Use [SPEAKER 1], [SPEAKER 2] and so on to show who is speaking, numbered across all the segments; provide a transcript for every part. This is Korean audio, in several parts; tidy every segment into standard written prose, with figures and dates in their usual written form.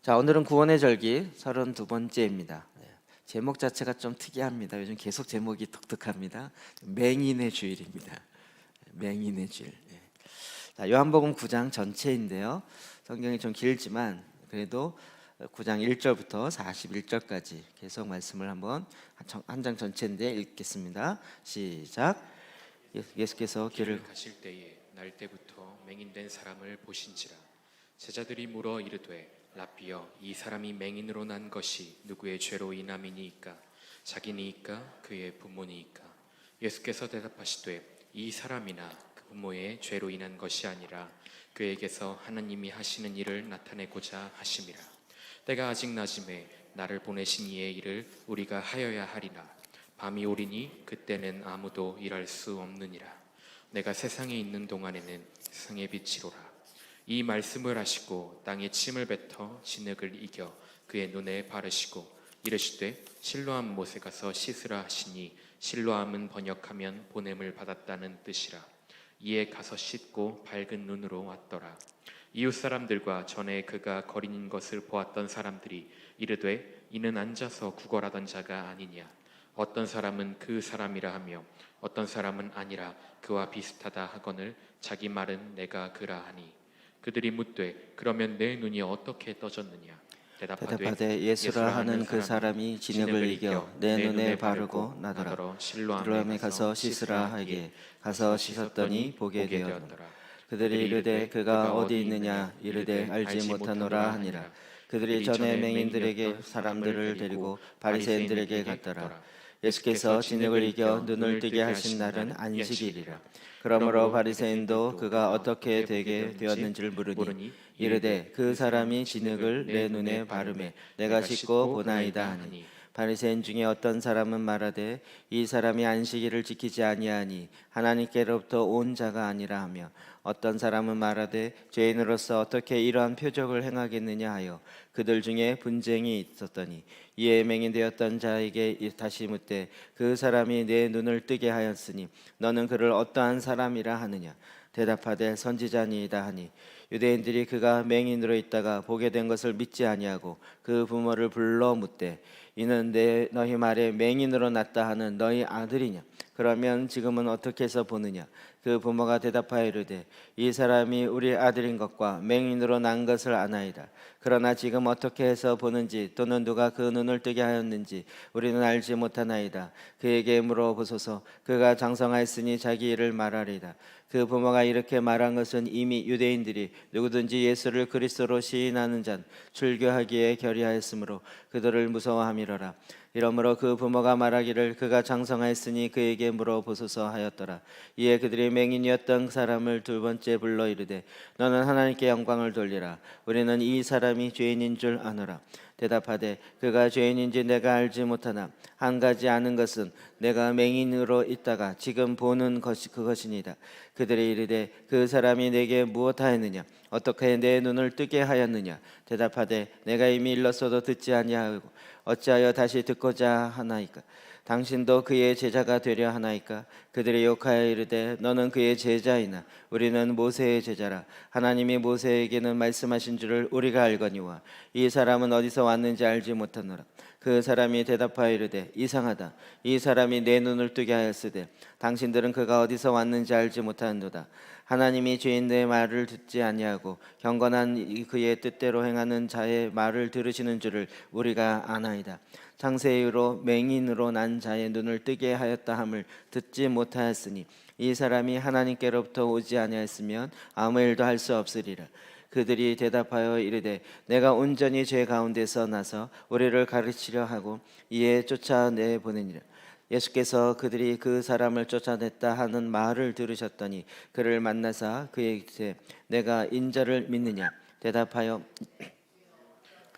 [SPEAKER 1] 자, 오늘은 구원의 절기 32번째입니다. 제목 자체가 좀 특이합니다. 요즘 계속 제목이 독특합니다. 맹인의 주일입니다. 맹인의 주일. 자, 요한복음 9장 전체인데요. 성경이 좀 길지만 그래도 9장 1절부터 41절까지 계속 말씀을 한번 한 장 전체인데 읽겠습니다. 시작. 예수께서
[SPEAKER 2] 길을 가실 때에 날 때부터 맹인된 사람을 보신지라. 제자들이 물어 이르되 라삐여, 이 사람이 맹인으로 난 것이 누구의 죄로 인함이니이까? 자기니이까 그의 부모니이까? 예수께서 대답하시되 이 사람이나 그 부모의 죄로 인한 것이 아니라 그에게서 하나님이 하시는 일을 나타내고자 하심이라. 때가 아직 낮음에 나를 보내신 이의 일을 우리가 하여야 하리라. 밤이 오리니 그때는 아무도 일할 수 없느니라. 내가 세상에 있는 동안에는 세상의 빛이로라. 이 말씀을 하시고 땅에 침을 뱉어 진흙을 이겨 그의 눈에 바르시고 이르시되 실로암 못에 가서 씻으라 하시니, 실로암은 번역하면 보냄을 받았다는 뜻이라. 이에 가서 씻고 밝은 눈으로 왔더라. 이웃 사람들과 전에 그가 거린인 것을 보았던 사람들이 이르되 이는 앉아서 구걸하던 자가 아니냐. 어떤 사람은 그 사람이라 하며 어떤 사람은 아니라 그와 비슷하다 하거늘 자기 말은 내가 그라 하니. 그들이 묻되 그러면 내 눈이 어떻게 떠졌느냐.
[SPEAKER 1] 대답하되 예수라 하는 그 사람이 진흙을 이겨 내 눈에 바르고 나더라. 실로암에 가서 씻으라 하기에 가서 씻었더니 보게 되었더라. 그들이 이르되 그가 어디 있느냐 이르되 알지 못하노라 하니라. 그들이 전에 맹인들에게 사람들을 데리고 바리새인들에게 갔더라. 예수께서 진흙을 이겨 눈을 뜨게 하신 날은 안식일이라. 그러므로 바리새인도 그가 어떻게 되게 되었는지를 물으니 이르되 그 사람이 진흙을 내 눈에 바르매 내가 씻고 보나이다 하니. 바리새인 중에 어떤 사람은 말하되 이 사람이 안식일을 지키지 아니하니 하나님께로부터 온 자가 아니라 하며, 어떤 사람은 말하되 죄인으로서 어떻게 이러한 표적을 행하겠느냐 하여 그들 중에 분쟁이 있었더니, 이에 맹인되었던 자에게 다시 묻되 그 사람이 내 눈을 뜨게 하였으니 너는 그를 어떠한 사람이라 하느냐. 대답하되 선지자니이다 하니, 유대인들이 그가 맹인으로 있다가 보게 된 것을 믿지 아니하고 그 부모를 불러 묻되 이는 너희 말에 맹인으로 났다 하는 너희 아들이냐? 그러면 지금은 어떻게 해서 보느냐? 그 부모가 대답하여 이르되 이 사람이 우리 아들인 것과 맹인으로 난 것을 아나이다. 그러나 지금 어떻게 해서 보는지 또는 누가 그 눈을 뜨게 하였는지 우리는 알지 못하나이다. 그에게 물어보소서. 그가 장성하였으니 자기 일을 말하리이다. 그 부모가 이렇게 말한 것은 이미 유대인들이 누구든지 예수를 그리스도로 시인하는 자는 출교하기에 결의하였으므로 그들을 무서워함이로라. 이러므로 그 부모가 말하기를 그가 장성하였으니 그에게 물어보소서 하였더라. 이에 그들이 맹인이었던 사람을 두 번째 불러 이르되 너는 하나님께 영광을 돌리라. 우리는 이 사람이 죄인인 줄 아노라. 대답하되 그가 죄인인지 내가 알지 못하나 한 가지 아는 것은 내가 맹인으로 있다가 지금 보는 것이 그것이니이다. 그들이 이르되 그 사람이 내게 무엇하였느냐? 어떻게 내 눈을 뜨게 하였느냐? 대답하되 내가 이미 일렀어도 듣지 아니하고 어찌하여 다시 듣고자 하나이까? 당신도 그의 제자가 되려 하나이까? 그들이 욕하여 이르되 너는 그의 제자이나 우리는 모세의 제자라. 하나님이 모세에게는 말씀하신 줄을 우리가 알거니와 이 사람은 어디서 왔는지 알지 못하노라. 그 사람이 대답하여 이르되 이상하다. 이 사람이 내 눈을 뜨게 하였으되 당신들은 그가 어디서 왔는지 알지 못하는도다. 하나님이 죄인들의 말을 듣지 아니하고 경건한 그의 뜻대로 행하는 자의 말을 들으시는 줄을 우리가 아나이다. 창세 이후로 맹인으로 난 자의 눈을 뜨게 하였다 함을 듣지 못하였으니 이 사람이 하나님께로부터 오지 아니하였으면 아무 일도 할 수 없으리라. 그들이 대답하여 이르되 내가 온전히 죄 가운데서 나서 우리를 가르치려 하고 이에 쫓아내 보내니라. 예수께서 그들이 그 사람을 쫓아냈다 하는 말을 들으셨더니 그를 만나사 그에게 내가 인자를 믿느냐? 대답하여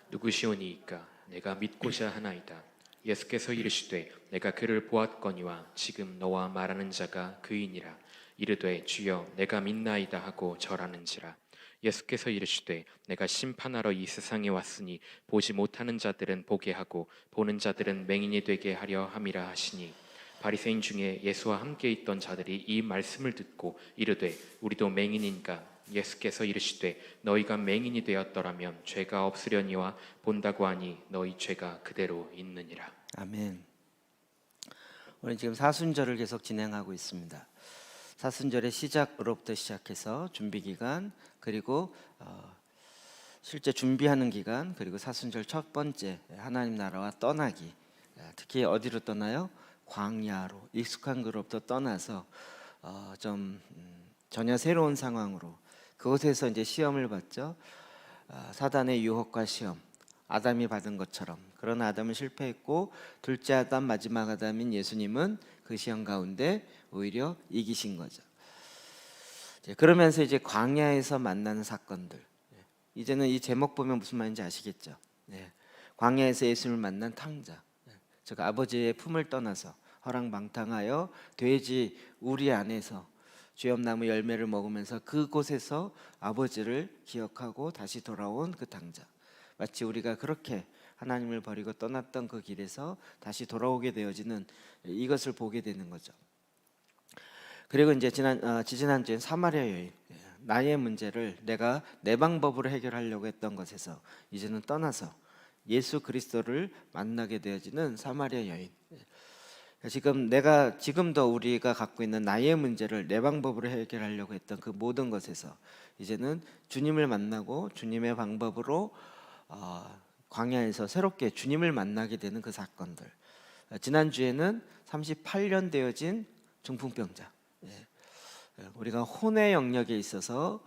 [SPEAKER 2] 누구시오니이까? 내가 믿고자 하나이다. 예수께서 이르시되 내가 그를 보았거니와 지금 너와 말하는 자가 그이니라. 이르되 주여 내가 믿나이다 하고 절하는지라. 예수께서 이르시되 내가 심판하러 이 세상에 왔으니 보지 못하는 자들은 보게 하고 보는 자들은 맹인이 되게 하려 함이라 하시니, 바리새인 중에 예수와 함께 있던 자들이 이 말씀을 듣고 이르되 우리도 맹인인가? 예수께서 이르시되 너희가 맹인이 되었더라면 죄가 없으려니와 본다고 하니 너희 죄가 그대로 있느니라.
[SPEAKER 1] 아멘. 우리 지금 사순절을 계속 진행하고 있습니다. 사순절의 시작으로부터 시작해서 준비 기간, 그리고 실제 준비하는 기간, 그리고 사순절 첫 번째 하나님 나라와 떠나기. 특히 어디로 떠나요? 광야로, 익숙한 곳으로부터 떠나서 좀 전혀 새로운 상황으로, 그곳에서 이제 시험을 받죠. 사단의 유혹과 시험, 아담이 받은 것처럼. 그러나 아담은 실패했고 둘째 아담, 마지막 아담인 예수님은 그 시험 가운데 오히려 이기신 거죠. 그러면서 이제 광야에서 만나는 사건들, 이제는 이 제목 보면 무슨 말인지 아시겠죠? 광야에서 예수님을 만난 탕자, 즉 아버지의 품을 떠나서 허랑방탕하여 돼지 우리 안에서 죄업나무 열매를 먹으면서 그곳에서 아버지를 기억하고 다시 돌아온 그 탕자, 마치 우리가 그렇게 하나님을 버리고 떠났던 그 길에서 다시 돌아오게 되어지는 이것을 보게 되는 거죠. 그리고 이제 지지난주엔 사마리아 여인, 나의 문제를 내가 내 방법으로 해결하려고 했던 것에서 이제는 떠나서 예수 그리스도를 만나게 되어지는 사마리아 여인. 지금도 우리가 갖고 있는 나의 문제를 내 방법으로 해결하려고 했던 그 모든 것에서 이제는 주님을 만나고 주님의 방법으로 광야에서 새롭게 주님을 만나게 되는 그 사건들. 지난주에는 38년 되어진 중풍병자, 우리가 혼의 영역에 있어서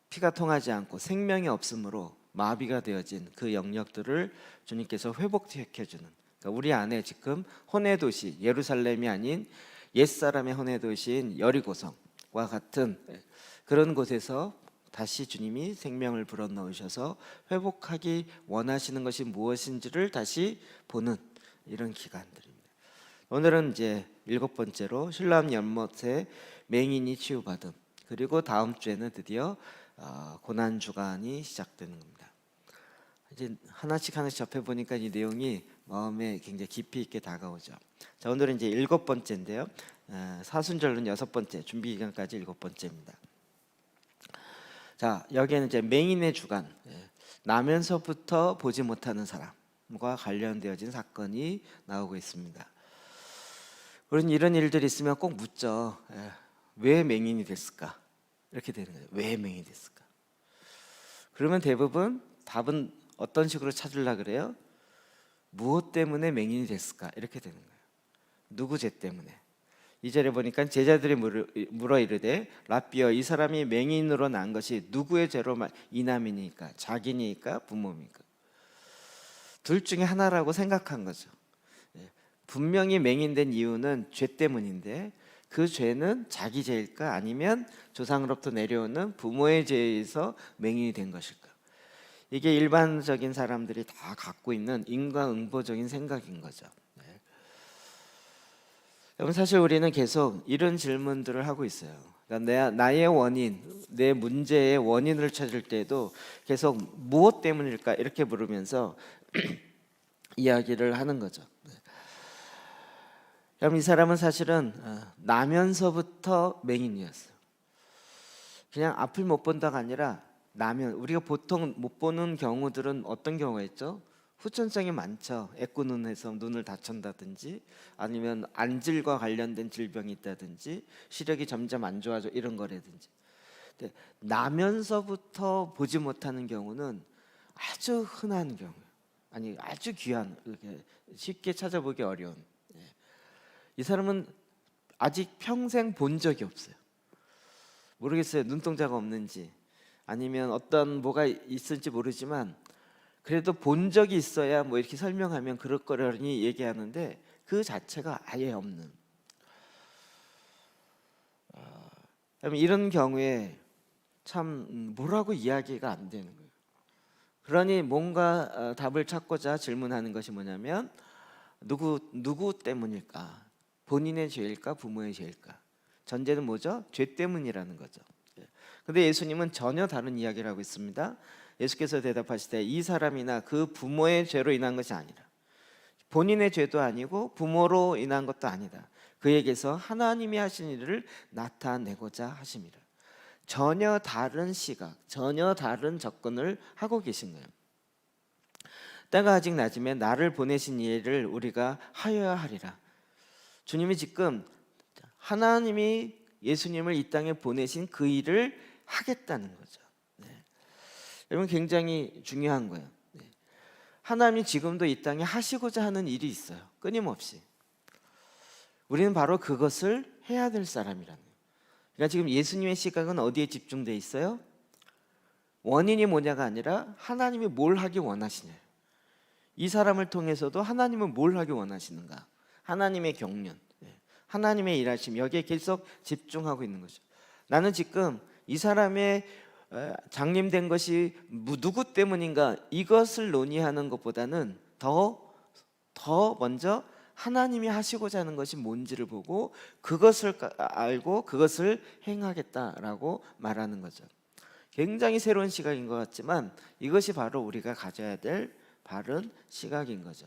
[SPEAKER 1] 피가 통하지 않고 생명이 없으므로 마비가 되어진 그 영역들을 주님께서 회복시켜주는, 그러니까 우리 안에 지금 혼의 도시 예루살렘이 아닌 옛사람의 혼의 도시인 여리고성과 같은 그런 곳에서 다시 주님이 생명을 불어넣으셔서 회복하기 원하시는 것이 무엇인지를 다시 보는 이런 기간들입니다. 오늘은 이제 7번째로 실람 연못에 맹인이 치유받음, 그리고 다음 주에는 드디어 고난 주간이 시작되는 겁니다. 이제 하나씩 접해 보니까 이 내용이 마음에 굉장히 깊이 있게 다가오죠. 자, 오늘은 이제 7번째인데요. 사순절은 6번째, 준비 기간까지 7번째입니다. 자, 여기에는 이제 맹인의 주간, 나면서부터 보지 못하는 사람과 관련되어진 사건이 나오고 있습니다. 우리는 이런 일들이 있으면 꼭 묻죠. 왜 맹인이 됐을까? 이렇게 되는 거예요. 왜 맹인이 됐을까? 그러면 대부분 답은 어떤 식으로 찾으려고 그래요? 무엇 때문에 맹인이 됐을까? 이렇게 되는 거예요. 누구 죄 때문에? 2절에 보니까 제자들이 물어 이르되 라삐여, 이 사람이 맹인으로 난 것이 누구의 죄로 인함이니까? 자기니까 부모입니까? 둘 중에 하나라고 생각한 거죠. 분명히 맹인된 이유는 죄 때문인데 그 죄는 자기 죄일까, 아니면 조상으로부터 내려오는 부모의 죄에 의해서 맹인이 된 것일까? 이게 일반적인 사람들이 다 갖고 있는 인과응보적인 생각인 거죠. 여러분, 사실 우리는 계속 이런 질문들을 하고 있어요. 그러니까 나의 원인, 내 문제의 원인을 찾을 때도 계속 무엇 때문일까 이렇게 물으면서 이야기를 하는 거죠. 그럼 이 사람은 사실은 나면서부터 맹인이었어요. 그냥 앞을 못 본다가 아니라 나면, 우리가 보통 못 보는 경우들은 어떤 경우가 있죠? 후천성이 많죠. 애꾸눈에서 눈을 다친다든지, 아니면 안질과 관련된 질병이 있다든지, 시력이 점점 안 좋아져, 이런 거라든지. 근데 나면서부터 보지 못하는 경우는 아주 흔한 경우예요. 아니, 아주 귀한, 쉽게 찾아보기 어려운. 이 사람은 아직 평생 본 적이 없어요. 모르겠어요. 눈동자가 없는지 아니면 어떤 뭐가 있을지 모르지만, 그래도 본 적이 있어야 뭐 이렇게 설명하면 그럴 거라니 얘기하는데 그 자체가 아예 없는. 이런 경우에 참 뭐라고 이야기가 안 되는 거예요. 그러니 뭔가 답을 찾고자 질문하는 것이 뭐냐면, 누구 때문일까? 본인의 죄일까? 부모의 죄일까? 전제는 뭐죠? 죄 때문이라는 거죠. 근데 예수님은 전혀 다른 이야기를 하고 있습니다. 예수께서 대답하시되 이 사람이나 그 부모의 죄로 인한 것이 아니라, 본인의 죄도 아니고 부모로 인한 것도 아니다. 그에게서 하나님이 하신 일을 나타내고자 하심이라. 전혀 다른 시각, 전혀 다른 접근을 하고 계신 거예요. 때가 아직 낮으면 나를 보내신 이를 우리가 하여야 하리라. 주님이 지금 하나님이 예수님을 이 땅에 보내신 그 일을 하겠다는 거죠. 네. 여러분 굉장히 중요한 거예요. 네. 하나님이 지금도 이 땅에 하시고자 하는 일이 있어요. 끊임없이. 우리는 바로 그것을 해야 될 사람이라는 거예요. 그러니까 지금 예수님의 시각은 어디에 집중되어 있어요? 원인이 뭐냐가 아니라 하나님이 뭘 하기 원하시냐. 이 사람을 통해서도 하나님은 뭘 하기 원하시는가? 하나님의 경륜, 하나님의 일하심, 여기에 계속 집중하고 있는 거죠. 나는 지금 이 사람의 장님된 것이 누구 때문인가 이것을 논의하는 것보다는 더 먼저 하나님이 하시고자 하는 것이 뭔지를 보고 그것을 알고 그것을 행하겠다라고 말하는 거죠. 굉장히 새로운 시각인 것 같지만 이것이 바로 우리가 가져야 될 바른 시각인 거죠.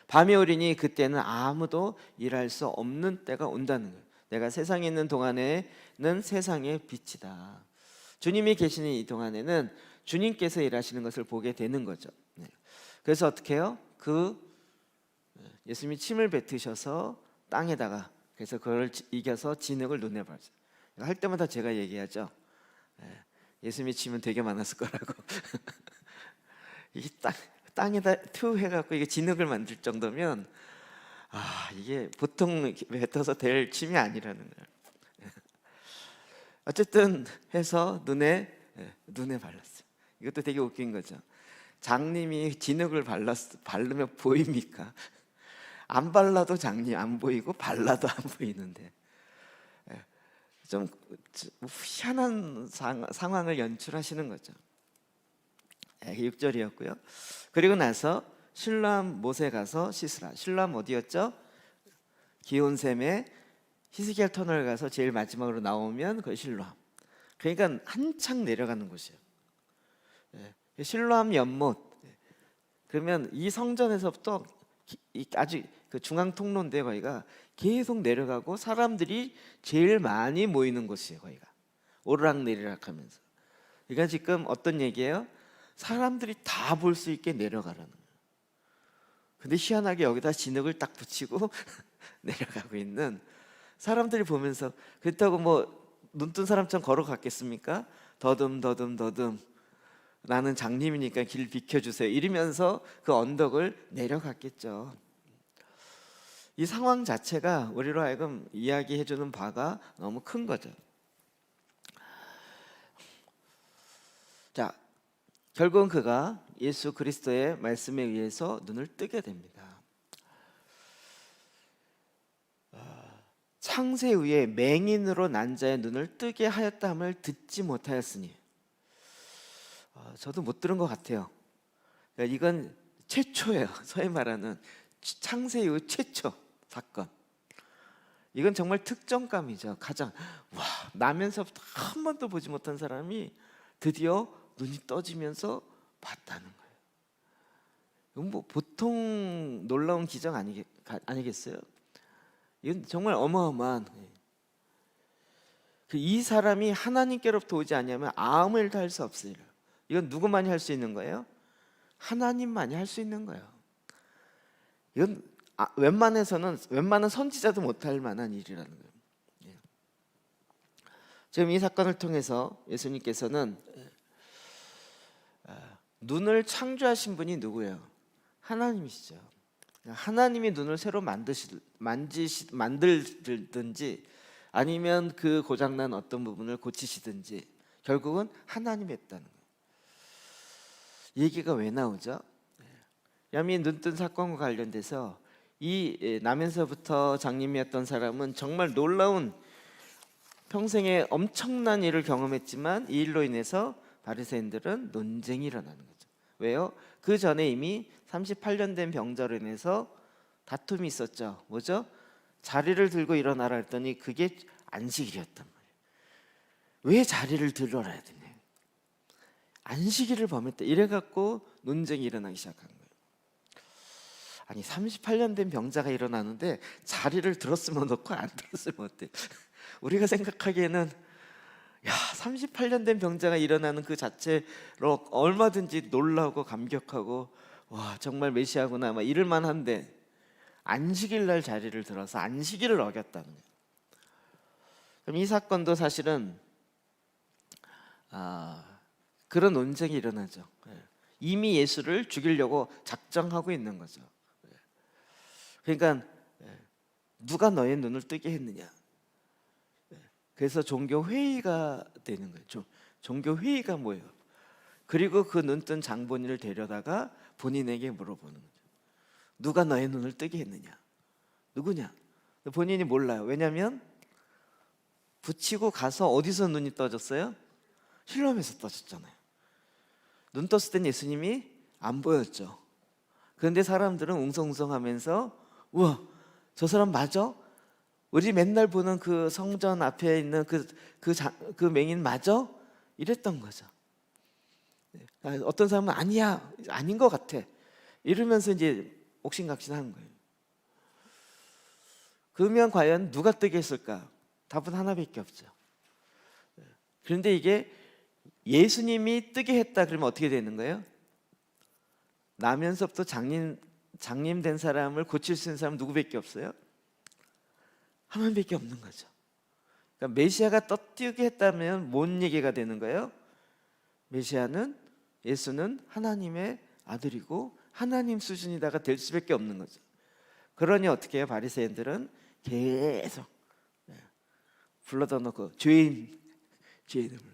[SPEAKER 1] 밤이 오리니 그때는 아무도 일할 수 없는 때가 온다는 거예요. 내가 세상에 있는 동안에는 세상의 빛이다. 주님이 계시는 이 동안에는 주님께서 일하시는 것을 보게 되는 거죠. 그래서 어떻게 해요? 예수님이 침을 뱉으셔서 땅에다가 그래서 그걸 이겨서 진흙을 눈에 발죠. 할 때마다 제가 얘기하죠. 예수님이 침은 되게 많았을 거라고. 이 땅에다 투 해갖고 이게 진흙을 만들 정도면 이게 보통 뱉어서 될 침이 아니라는 거예요. 어쨌든 해서 눈에 발랐어요. 이것도 되게 웃긴 거죠. 장님이 진흙을 바르면 보입니까? 안 발라도 장님 안 보이고 발라도 안 보이는데 좀 희한한 상황을 연출하시는 거죠. 6절이었고요. 그리고 나서 실로암 못에 가서 씻으라. 실로암 어디였죠? 기온샘의 히스기야 터널 가서 제일 마지막으로 나오면 그 실로암. 그러니까 한창 내려가는 곳이에요. 실로암 연못. 그러면 이 성전에서부터 아주 그 중앙 통로인데 거기가 계속 내려가고 사람들이 제일 많이 모이는 곳이에요. 거기가 오르락내리락 하면서. 그러니까 지금 어떤 얘기예요? 사람들이 다 볼 수 있게 내려가라는 거예요. 근데 희한하게 여기다 진흙을 딱 붙이고 내려가고 있는 사람들이 보면서 그렇다고 뭐 눈뜬 사람처럼 걸어갔겠습니까? 더듬 나는 장님이니까 길 비켜주세요 이러면서 그 언덕을 내려갔겠죠. 이 상황 자체가 우리로 하여금 이야기해주는 바가 너무 큰 거죠. 자, 결국은 그가 예수 그리스도의 말씀에 의해서 눈을 뜨게 됩니다. 창세 후에 맹인으로 난 자의 눈을 뜨게 하였다함을 듣지 못하였으니 저도 못 들은 것 같아요. 그러니까 이건 최초예요. 소위 말하는 창세 이후 최초 사건. 이건 정말 특정감이죠. 가장 나면서부터 한 번도 보지 못한 사람이 드디어 눈이 떠지면서 봤다는 거예요. 이건 뭐 보통 놀라운 기적 아니겠어요? 이건 정말 어마어마한. 이 사람이 하나님께로부터 오지 않으면 아무 일도 할 수 없어요. 이건 누구만이 할 수 있는 거예요? 하나님만이 할 수 있는 거예요. 이건 웬만한 선지자도 못할 만한 일이라는 거예요. 지금 이 사건을 통해서 예수님께서는 눈을 창조하신 분이 누구예요? 하나님이시죠. 하나님이 눈을 새로 만들든지 아니면 그 고장난 어떤 부분을 고치시든지 결국은 하나님이 했다는 거예요. 얘기가 왜 나오죠? 야미 눈뜬 사건과 관련돼서 이 나면서부터 장님이었던 사람은 정말 놀라운 평생에 엄청난 일을 경험했지만 이 일로 인해서 바리새인들은 논쟁이 일어나는 거죠. 왜요? 그 전에 이미 38년 된 병자로 인해서 다툼이 있었죠. 뭐죠? 자리를 들고 일어나라 했더니 그게 안식일이었단 말이에요. 왜 자리를 들어라 했더니 안식일을 범했다. 이래갖고 논쟁이 일어나기 시작한 거예요. 아니 38년 된 병자가 일어나는데 자리를 들었으면 어떻고 안 들었으면 어때? 우리가 생각하기에는 38년 된 병자가 일어나는 그 자체로 얼마든지 놀라고 감격하고 와 정말 메시아구나 막 이럴 만한데 안식일 날 자리를 들어서 안식일을 어겼다는 거예요. 그럼 이 사건도 사실은 그런 논쟁이 일어나죠. 이미 예수를 죽이려고 작정하고 있는 거죠. 그러니까 누가 너의 눈을 뜨게 했느냐. 그래서 종교 회의가 되는 거예요. 종교 회의가 뭐예요? 그리고 그 눈뜬 장본인을 데려다가 본인에게 물어보는 거죠. 누가 너의 눈을 뜨게 했느냐? 누구냐? 본인이 몰라요. 왜냐하면 붙이고 가서 어디서 눈이 떠졌어요? 실로암에서 떠졌잖아요. 눈 떴을 땐 예수님이 안 보였죠. 그런데 사람들은 웅성웅성하면서 우와 저 사람 맞아? 우리 맨날 보는 그 성전 앞에 있는 그 맹인 맞아? 이랬던 거죠. 어떤 사람은 아니야 아닌 것 같아 이러면서 이제 옥신각신하는 거예요. 그러면 과연 누가 뜨게 했을까? 답은 하나밖에 없죠. 그런데 이게 예수님이 뜨게 했다 그러면 어떻게 되는 거예요? 나면서부터 장님 된 사람을 고칠 수 있는 사람은 누구밖에 없어요? 하나님밖에 없는 거죠. 그러니까 메시아가 떠뜨게 했다면 뭔 얘기가 되는 거예요? 예수는 하나님의 아들이고 하나님 수준이다가 될 수밖에 없는 거죠. 그러니 어떻게 해요? 바리새인들은 계속 불러다 놓고 죄인을 불러.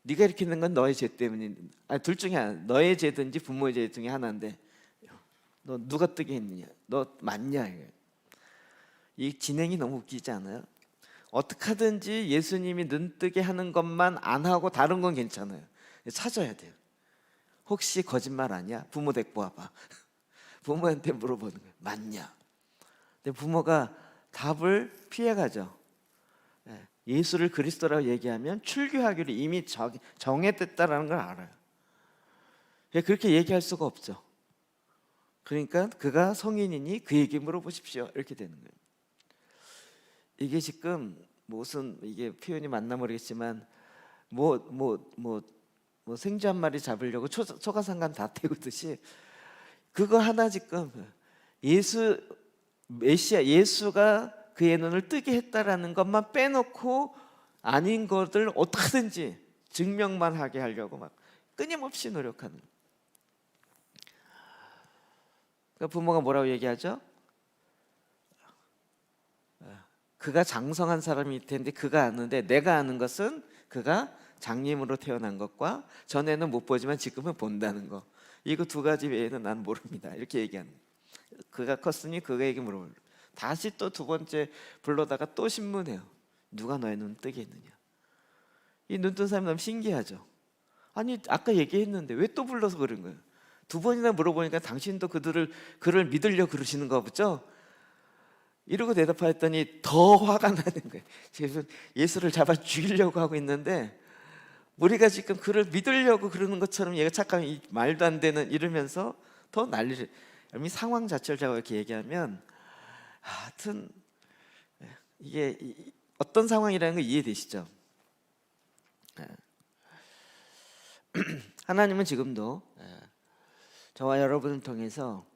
[SPEAKER 1] 네가 이렇게 있는 건 너의 죄 때문이 둘 중에 하나. 너의 죄든지 부모의 죄 중에 하나인데 너 누가 뜨게 했느냐? 너 맞냐? 이 진행이 너무 웃기지 않아요? 어떻게 하든지 예수님이 눈 뜨게 하는 것만 안 하고 다른 건 괜찮아요. 찾아야 돼요. 혹시 거짓말 아니야? 부모 데리고 와봐. 부모한테 물어보는 거예요. 맞냐? 근데 부모가 답을 피해가죠. 예수를 그리스도라고 얘기하면 출교하기로 이미 정했다라는 걸 알아요. 그렇게 얘기할 수가 없죠. 그러니까 그가 성인이니 그에게 물어보십시오. 이렇게 되는 거예요. 이게 지금 무슨 이게 표현이 맞나 모르겠지만 생쥐 한 마리 잡으려고 초가상간 다 태우듯이 그거 하나 지금 예수가 그의 눈을 뜨게 했다라는 것만 빼놓고 아닌 것을 어떻게든지 증명만 하게 하려고 막 끊임없이 노력하는. 그러니까 부모가 뭐라고 얘기하죠? 그가 장성한 사람일 텐데 그가 아는데 내가 아는 것은 그가 장님으로 태어난 것과 전에는 못 보지만 지금은 본다는 거. 이거 두 가지 외에는 난 모릅니다. 이렇게 얘기하는. 그가 컸으니 그에게 물어보려. 다시 또 두 번째 불러다가 또 신문해요. 누가 너의 눈 뜨게 했느냐. 이 눈 뜬 사람이 너무 신기하죠. 아니 아까 얘기했는데 왜 또 불러서 그런 거예요? 두 번이나 물어보니까 당신도 그를 믿으려고 그러시는가 보죠. 이러고 대답하였더니 더 화가 나는 거예요. 지금 예수를 잡아 죽이려고 하고 있는데 우리가 지금 그를 믿으려고 그러는 것처럼 얘가 착하면 말도 안 되는 이러면서 더 난리를. 이 상황 자체를 제가 이렇게 얘기하면 하여튼 이게 어떤 상황이라는 거 이해되시죠? 하나님은 지금도 저와 여러분을 통해서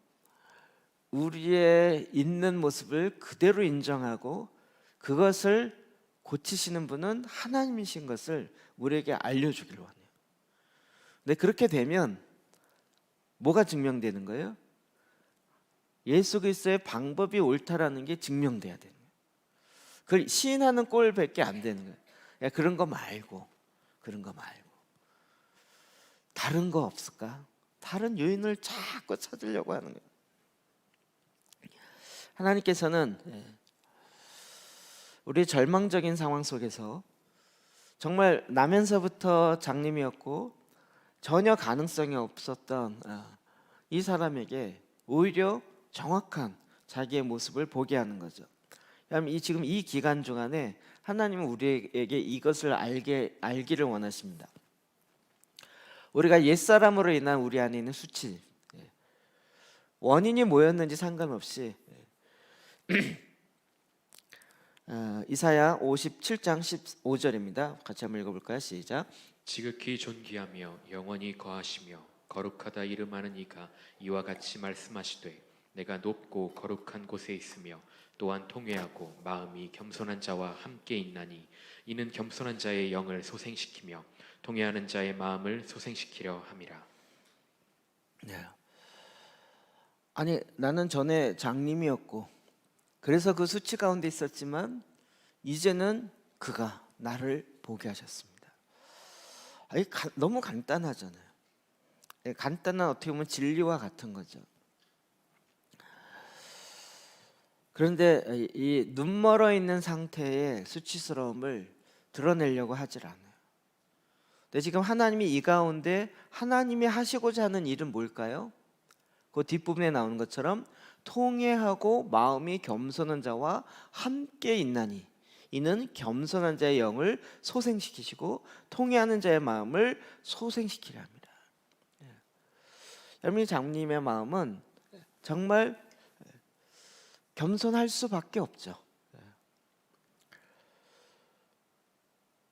[SPEAKER 1] 우리의 있는 모습을 그대로 인정하고 그것을 고치시는 분은 하나님이신 것을 우리에게 알려주기를 원해요. 근데 그렇게 되면 뭐가 증명되는 거예요? 예수 그리스도의 방법이 옳다라는 게 증명돼야 되는 거예요. 그걸 시인하는 꼴밖에 안 되는 거예요. 야, 그런 거 말고 다른 거 없을까? 다른 요인을 자꾸 찾으려고 하는 거예요. 하나님께서는 우리 절망적인 상황 속에서 정말 나면서부터 장님이었고 전혀 가능성이 없었던 이 사람에게 오히려 정확한 자기의 모습을 보게 하는 거죠. 지금 이 기간 중간에 하나님은 우리에게 이것을 알기를 원하십니다. 우리가 옛사람으로 인한 우리 안에 있는 수치, 원인이 뭐였는지 상관없이 이사야 57장 15절입니다. 같이 한번 읽어볼까요? 시작.
[SPEAKER 2] 지극히 존귀하며 영원히 거하시며 거룩하다 이름하는 이가 이와 같이 말씀하시되 내가 높고 거룩한 곳에 있으며 또한 통회하고 마음이 겸손한 자와 함께 있나니 이는 겸손한 자의 영을 소생시키며 통회하는 자의 마음을 소생시키려 함이라.
[SPEAKER 1] 네. 아니 나는 전에 장님이었고 그래서 그 수치 가운데 있었지만 이제는 그가 나를 보게 하셨습니다. 너무 간단하잖아요. 간단한 어떻게 보면 진리와 같은 거죠. 그런데 이 눈멀어 있는 상태의 수치스러움을 드러내려고 하질 않아요. 근데 지금 하나님이 이 가운데 하나님이 하시고자 하는 일은 뭘까요? 그 뒷부분에 나오는 것처럼 통회하고 마음이 겸손한 자와 함께 있나니 이는 겸손한 자의 영을 소생시키시고 통회하는 자의 마음을 소생시키려 합니다. 여러분 장님의 마음은 정말 겸손할 수밖에 없죠.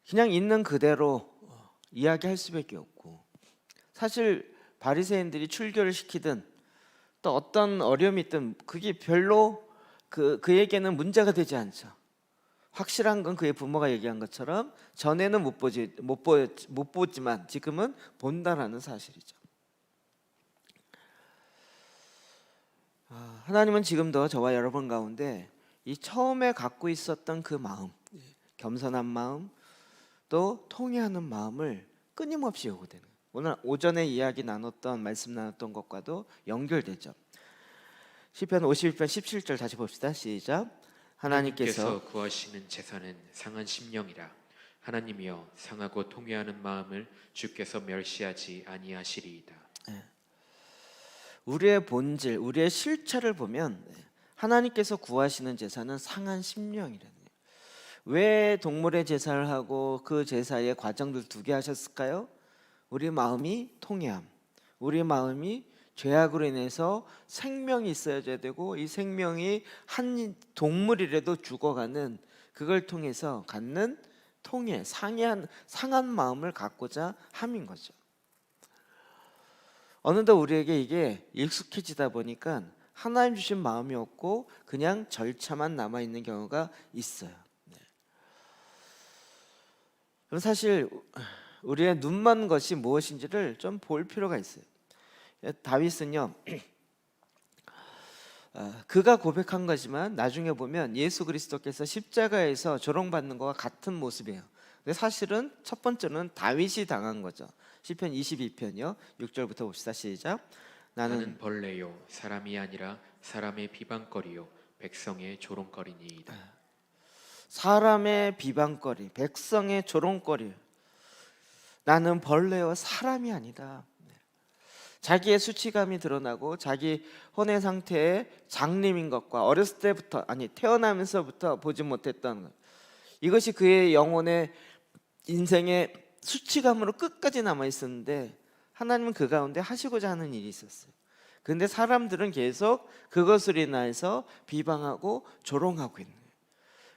[SPEAKER 1] 그냥 있는 그대로 이야기할 수밖에 없고 사실 바리새인들이 출교를 시키든 또 어떤 어려움이 있든 그게 별로 그에게는 문제가 되지 않죠. 확실한 건 그의 부모가 얘기한 것처럼 전에는 못 보지만 지금은 본다라는 사실이죠. 하나님은 지금도 저와 여러분 가운데 이 처음에 갖고 있었던 그 마음, 겸손한 마음, 또 통회하는 마음을 끊임없이 요구되는 거예요. 오늘 오전에 말씀 나눴던 것과도 연결되죠. 시편 51편 17절 다시 봅시다. 시작. 하나님께서
[SPEAKER 2] 구하시는 제사는 상한 심령이라. 하나님이여 상하고 통회하는 마음을 주께서 멸시하지 아니하시리이다.
[SPEAKER 1] 우리의 본질, 우리의 실체를 보면 하나님께서 구하시는 제사는 상한 심령이라는 거예요. 왜 동물의 제사를 하고 그 제사의 과정들 두 개 하셨을까요? 우리 마음이 통회함, 우리 마음이 죄악으로 인해서 생명이 있어야 되고 이 생명이 한 동물이라도 죽어가는 그걸 통해서 갖는 통회, 상한 마음을 갖고자 함인 거죠. 어느덧 우리에게 이게 익숙해지다 보니까 하나님 주신 마음이 없고 그냥 절차만 남아있는 경우가 있어요. 그럼 사실 우리의 눈먼 것이 무엇인지를 좀 볼 필요가 있어요. 다윗은요 그가 고백한 거지만 나중에 보면 예수 그리스도께서 십자가에서 조롱받는 것과 같은 모습이에요. 근데 사실은 첫 번째는 다윗이 당한 거죠. 시편 22편이요 6절부터 봅시다. 시작.
[SPEAKER 2] 나는 벌레요 사람이 아니라 사람의 비방거리요 백성의 조롱거리니이다.
[SPEAKER 1] 사람의 비방거리, 백성의 조롱거리. 나는 벌레요 사람이 아니다. 자기의 수치감이 드러나고 자기 혼의 상태에 장님인 것과 어렸을 때부터 태어나면서부터 보지 못했던 것, 이것이 그의 영혼의 인생의 수치감으로 끝까지 남아 있었는데 하나님은 그 가운데 하시고자 하는 일이 있었어요. 그런데 사람들은 계속 그것을 인하여서 비방하고 조롱하고 있는 거예요.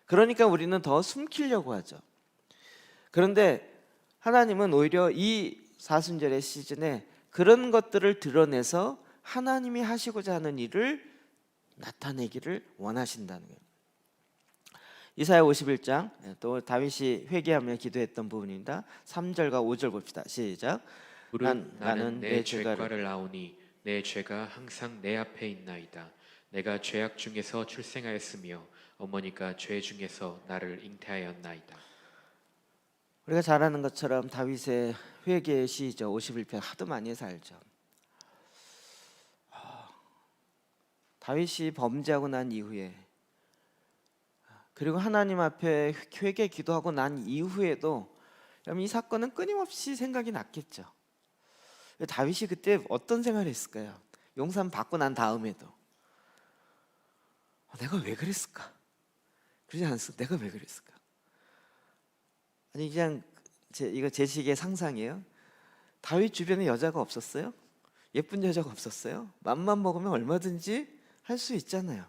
[SPEAKER 1] 그러니까 우리는 더 숨기려고 하죠. 그런데 하나님은 오히려 이 사순절의 시즌에 그런 것들을 드러내서 하나님이 하시고자 하는 일을 나타내기를 원하신다는 거예요. 이사야 51장 또 다윗이 회개하며 기도했던 부분입니다. 3절과 5절 봅시다. 시작.
[SPEAKER 2] 나는 내 죄가를 아오니 내 죄가 항상 내 앞에 있나이다. 내가 죄악 중에서 출생하였으며 어머니가 죄 중에서 나를 잉태하였나이다.
[SPEAKER 1] 우리가 잘 아는 것처럼 다윗의 회개의 시죠. 51편 하도 많이 해서 알죠. 다윗이 범죄하고 난 이후에 그리고 하나님 앞에 회개 기도하고 난 이후에도 이 사건은 끊임없이 생각이 났겠죠. 다윗이 그때 어떤 생각을 했을까요? 용산 받고 난 다음에도 내가 왜 그랬을까? 그러지 않습니까? 내가 왜 그랬을까? 아니 그냥 이거 제 식의 상상이에요. 다윗 주변에 여자가 없었어요? 예쁜 여자가 없었어요? 맘만 먹으면 얼마든지 할 수 있잖아요.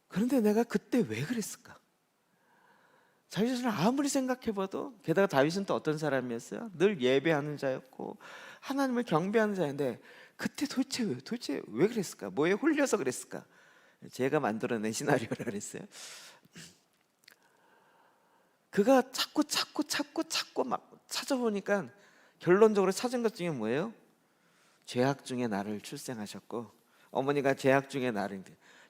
[SPEAKER 1] 그런데 내가 그때 왜 그랬을까? 자기 자신을 아무리 생각해봐도, 게다가 다윗은 또 어떤 사람이었어요? 늘 예배하는 자였고 하나님을 경배하는 자인데 그때 도대체 왜 그랬을까? 뭐에 홀려서 그랬을까? 제가 만들어낸 시나리오라 그랬어요. 그가 찾고 막 찾아보니까 결론적으로 찾은 것 중에 뭐예요? 죄악 중에 나를 출생하셨고 어머니가 죄악 중에 나를,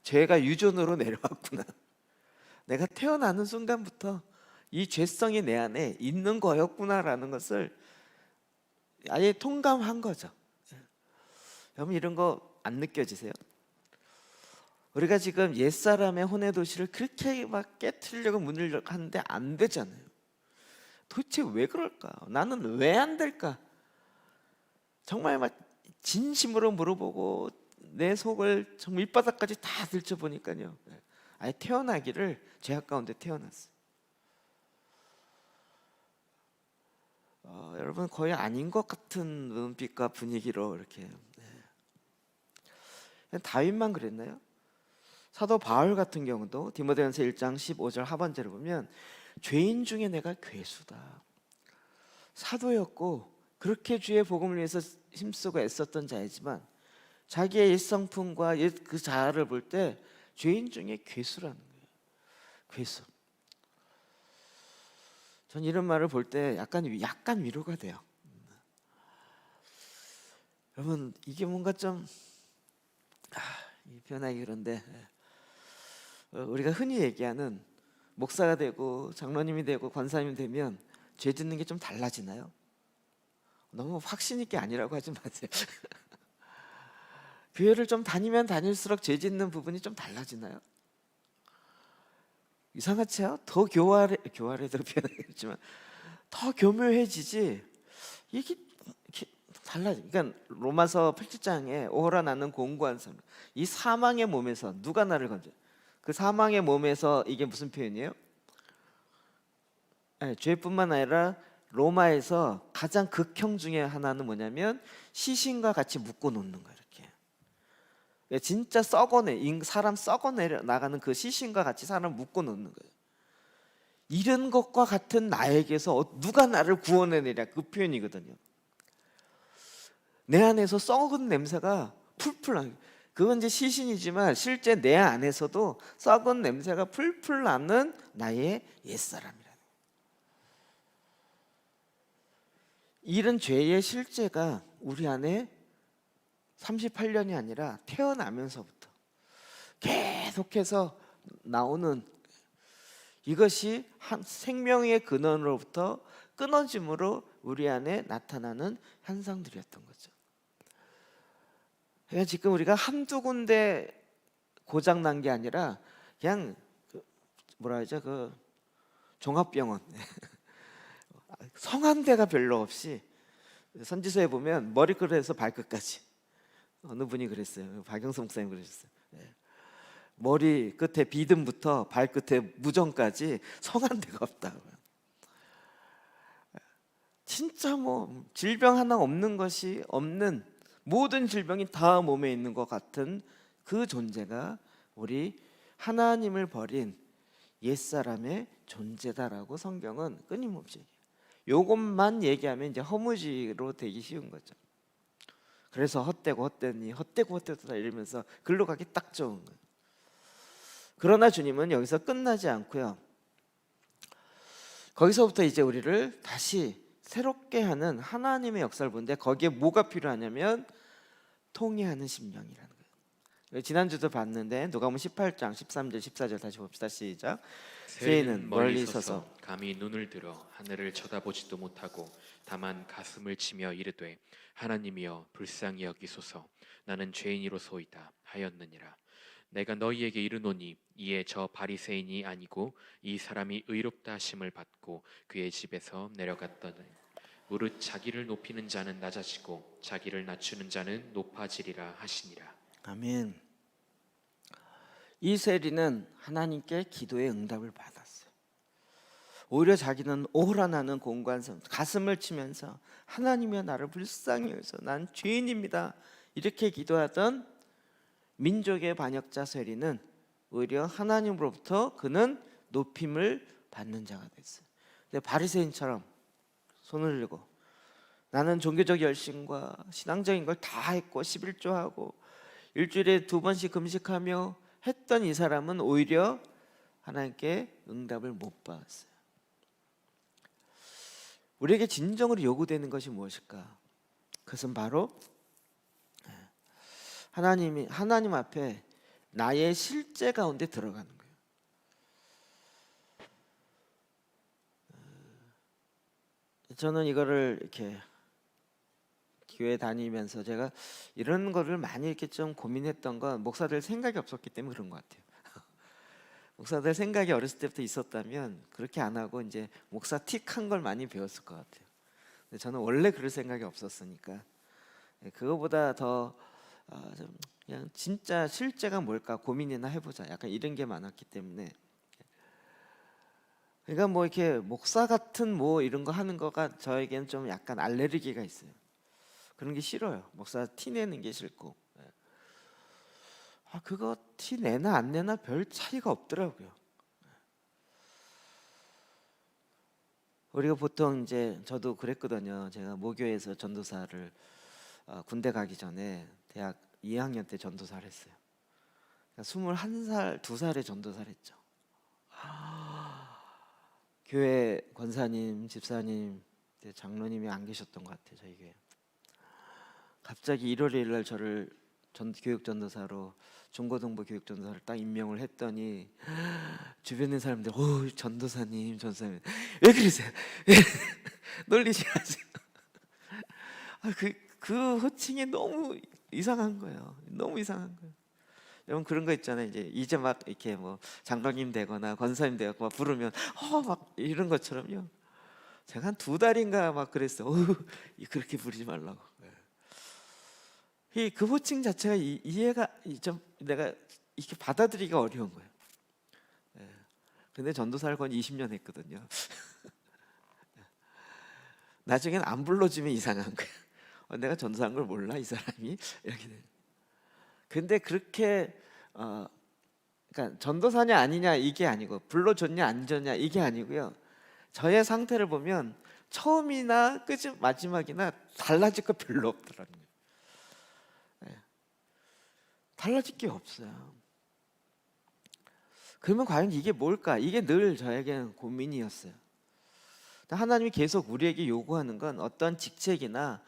[SPEAKER 1] 죄가 유전으로 내려왔구나. 내가 태어나는 순간부터 이 죄성이 내 안에 있는 거였구나라는 것을 아예 통감한 거죠. 여러분, 이런 거 안 느껴지세요? 우리가 지금 옛사람의 혼의 도시를 그렇게 막 깨트리려고 문을 하는데 안 되잖아요. 도대체 왜 그럴까? 나는 왜 안 될까? 정말 막 진심으로 물어보고 내 속을 정 밑바닥까지 다 들춰보니까요, 아예 태어나기를 죄악 가운데 태어났어요. 여러분, 거의 아닌 것 같은 눈빛과 분위기로 이렇게. 다윗만 그랬나요? 사도 바울 같은 경우도 디모데전서 1장 15절 하반절을 보면 죄인 중에 내가 괴수다. 사도였고 그렇게 주의 복음을 위해서 힘쓰고 애썼던 자이지만 자기의 일성품과 그 자아를 볼 때 죄인 중에 괴수라는 거예요. 괴수. 전 이런 말을 볼 때 약간 위로가 돼요. 여러분, 이게 뭔가 좀 표현하기 그런데, 우리가 흔히 얘기하는 목사가 되고 장로님이 되고 권사님이 되면 죄 짓는 게 좀 달라지나요? 너무 확신 있게 아니라고 하지 마세요. 교회를 좀 다니면 다닐수록 죄 짓는 부분이 좀 달라지나요? 이상하죠? 더 교활해도 표현하겠지만 더 교묘해지지 이게 달라져. 그러니까 로마서 8장에 오호라 나는 공고한 사람, 이 사망의 몸에서 누가 나를 건져? 그 사망의 몸에서 이게 무슨 표현이에요? 죄뿐만 아니라 로마에서 가장 극형 중에 하나는 뭐냐면 시신과 같이 묶어 놓는 거예요. 이렇게 진짜 사람 썩어내 나가는 그 시신과 같이 사람 묶어 놓는 거예요. 이런 것과 같은 나에게서 누가 나를 구원해내랴, 그 표현이거든요. 내 안에서 썩은 냄새가 풀풀 나는, 그건 이제 시신이지만 실제 내 안에서도 썩은 냄새가 풀풀 나는 나의 옛사람이라는 거예요. 이런 죄의 실제가 우리 안에 38년이 아니라 태어나면서부터 계속해서 나오는, 이것이 한 생명의 근원으로부터 끊어짐으로 우리 안에 나타나는 현상들이었던 거죠. 그러니까 지금 우리가 한두 군데 고장 난 게 아니라 그냥 뭐라 하죠? 그 종합병원 성한 데가 별로 없이, 선지서에 보면 머리끝에서 발끝까지, 어느 분이 그랬어요. 박영수 목사님 그러셨어요. 머리 끝에 비듬부터 발끝에 무정까지 성한 데가 없다고요. 진짜 뭐 질병 하나 없는 것이 없는, 모든 질병이 다 몸에 있는 것 같은 그 존재가 우리 하나님을 버린 옛사람의 존재다라고 성경은 끊임없이 얘기해요. 요것만 얘기하면 이제 허무지로 되기 쉬운 거죠. 그래서 헛되고 헛되니 헛되고 헛되다 이러면서 글로 가기 딱 좋은 거예요. 그러나 주님은 여기서 끝나지 않고요, 거기서부터 이제 우리를 다시 새롭게 하는 하나님의 역사를 보는데, 거기에 뭐가 필요하냐면 통회하는 심령이라는 거예요. 지난주도 봤는데 누가복음 18장 13절 14절 다시 봅시다. 시작. 세인은 멀리 서서
[SPEAKER 2] 감히 눈을 들어 하늘을 쳐다보지도 못하고 다만 가슴을 치며 이르되 하나님이여 불쌍히 여기소서, 나는 죄인이로소이다 하였느니라. 내가 너희에게 이르노니 이에 저 바리새인이 아니고 이 사람이 의롭다 하심을 받고 그의 집에서 내려갔더니 무릇 자기를 높이는 자는 낮아지고 자기를 낮추는 자는 높아지리라 하시니라.
[SPEAKER 1] 아멘. 이 세리는 하나님께 기도의 응답을 받았어요. 오히려 자기는 오호라 나는 공고한 사람, 가슴을 치면서 하나님이여 나를 불쌍히 여기서 난 죄인입니다 이렇게 기도하던 민족의 반역자 세리는 오히려 하나님으로부터 그는 높임을 받는 자가 됐어요. 근데 바리새인처럼 손을 들고 나는 종교적 열심과 신앙적인 걸 다 했고 11조하고 일주일에 2번씩 금식하며 했던 이 사람은 오히려 하나님께 응답을 못 받았어요. 우리에게 진정으로 요구되는 것이 무엇일까? 그것은 바로 하나님 앞에 나의 실제 가운데 들어가는 거예요. 저는 이거를 이렇게 교회 다니면서 제가 이런 거를 많이 이렇게 좀 고민했던 건 목사들 생각이 없었기 때문에 그런 것 같아요. 목사들 생각이 어렸을 때부터 있었다면 그렇게 안 하고 이제 목사 틱한 걸 많이 배웠을 것 같아요. 근데 저는 원래 그럴 생각이 없었으니까 그거보다 더 좀 그냥 진짜 실제가 뭘까 고민이나 해보자 약간 이런 게 많았기 때문에 그러니까 뭐 이렇게 목사 같은 뭐 이런 거 하는 거가 저에게는 좀 약간 알레르기가 있어요. 그런 게 싫어요. 목사 티 내는 게 싫고 그거 티 내나 안 내나 별 차이가 없더라고요. 우리가 보통 이제 저도 그랬거든요. 제가 모교에서 전도사를 군대 가기 전에 대학 2학년 때 전도사를 했어요. 21살, 2살에 전도사를 했죠. 교회 권사님, 집사님, 장로님이 안 계셨던 것 같아요. 저희 교회. 갑자기 1월 1일 날 저를 교육전도사로 중고등부 교육전도사를 딱 임명을 했더니 주변에 있는 사람들 전도사님 왜 그러세요? 놀리지 마세요. 그 호칭이 너무 이상한 거예요. 너무 이상한 거예요. 여러분 그런 거 있잖아요. 이제 막 이렇게 뭐 장로님 되거나 권사님 되고 막 부르면 막 이런 것처럼요. 제가 한 2달인가 막 그랬어요. 그렇게 부르지 말라고. 그 호칭 자체가 이해가 좀 내가 이렇게 받아들이기가 어려운 거예요. 근데 전도사를 건 20년 했거든요. 나중엔 안 불러주면 이상한 거예요. 내가 전도사한 걸 몰라 이 사람이 이렇게 돼요. 근데 그렇게 그러니까 전도사냐 아니냐 이게 아니고 불러줬냐 안 줬냐 이게 아니고요. 저의 상태를 보면 처음이나 끝이 마지막이나 달라질 거 별로 없더라고요. 달라질 게 없어요. 그러면 과연 이게 뭘까? 이게 늘 저에게는 고민이었어요. 하나님이 계속 우리에게 요구하는 건 어떤 직책이나